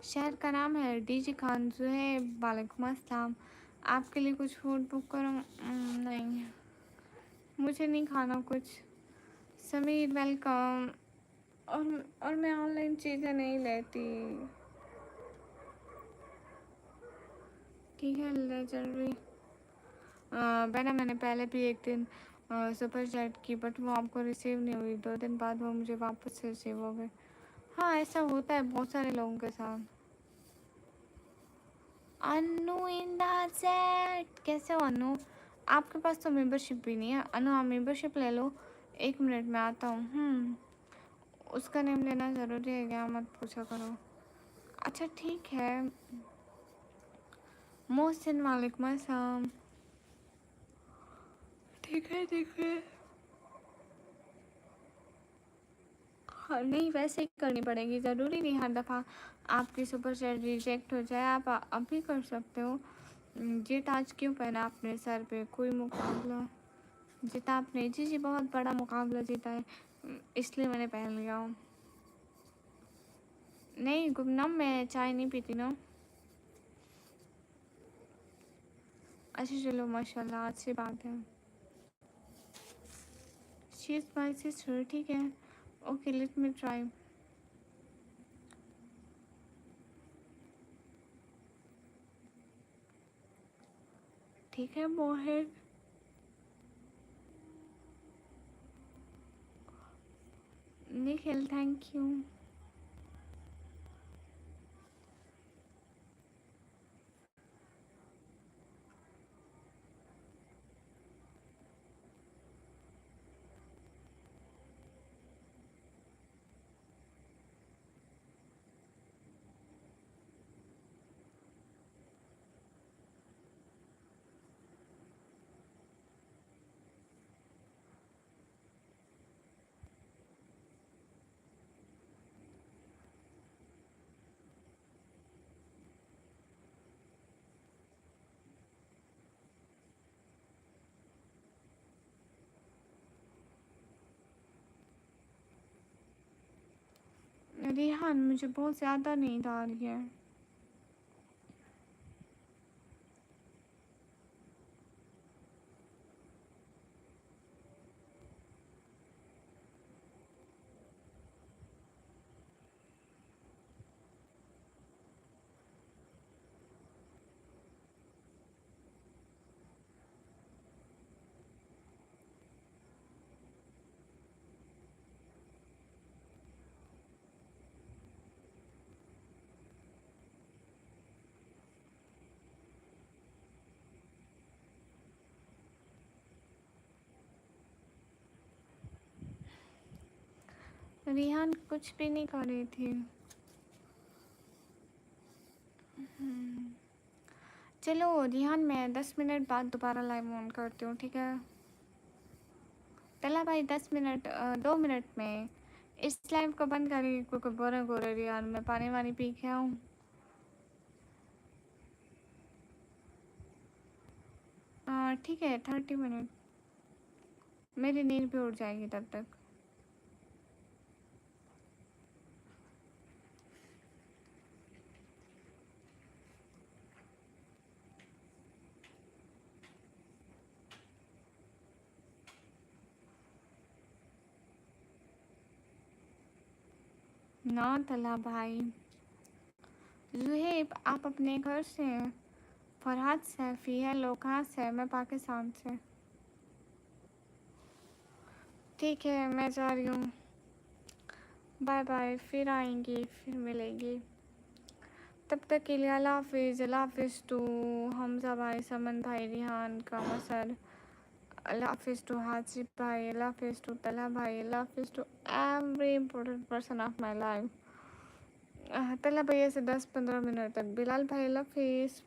शहर का नाम है डीजी खान जुहैब, वालेकुम अस्सलाम। आपके लिए कुछ फूड बुक करूँ? नहीं मुझे नहीं खाना कुछ। समीर वेलकम। और मैं ऑनलाइन चीज़ें नहीं लेती। ठीक है लेजेंडरी। बहना मैंने पहले भी एक दिन सुपर चैट की, बट वो आपको रिसीव नहीं हुई। 2 दिन बाद वो मुझे वापस से रिसीव हो गए। हाँ ऐसा होता है बहुत सारे लोगों के साथ। अनु इन द सेट, कैसे हो अनु? आपके पास तो मेंबरशिप भी नहीं है। अनु आप मेंबरशिप ले लो, 1 मिनट में आता हूँ। उसका नेम लेना ज़रूरी है क्या? मत पूछा करो। अच्छा ठीक है। मोहसिन वालेकुम अस्सलाम। ठीक है ठीक है। हाँ नहीं वैसे ही करनी पड़ेगी, ज़रूरी नहीं हर दफ़ा आपकी सुपर चैट रिजेक्ट हो जाए। आप अभी कर सकते हो। ये ताज क्यों पहना आपने सर पे? कोई मुकाबला जीता आपने? जी जी बहुत बड़ा मुकाबला जीता है, इसलिए मैंने पहन लिया हूँ। नहीं गुमनाम मैं चाय नहीं पीती ना। अच्छा चलो माशाल्लाह, अच्छी बात है। शी इज़ माई सिस्टर, ठीक है। Okay let me try. ठीक है मोहित। Nikhil thank you. रिहान, मुझे बहुत ज़्यादा नींद आ रही है। रिहान कुछ भी नहीं कर रही थी। चलो रिहान, मैं 10 मिनट बाद दोबारा लाइव ऑन करती हूँ, ठीक है? तला भाई 10 मिनट 2 मिनट में इस लाइव को बंद करेगी क्योंकि बोरे बोरे रिहान, मैं पानी वानी पी के आऊँ। ठीक है, 30 मिनट। मेरी नींद भी उड़ जाएगी तब तक। ना तला भाई, जुहेब आप अपने घर से हैं? फरहाद सैफी है, लोग कहाँ से है? मैं पाकिस्तान से। ठीक है, मैं जा रही हूँ। बाय बाय, फिर आएंगी, फिर मिलेंगी। तब तक के लिए अल्लाह हाफिज़। अल्लाह हाफिज़ टू हमज़ा भाई, समन भाई, रिहान का मसर। अल्लाह हाफिज़ टू हाजिब भाई, अल्लाह हाफिज़ टू तला भाई, अल्लाह हाफिज़ to every important person of my life. Talha भैया से 10-15 मिनट तक। बिलाल भाई, अल्लाह हाफिज़।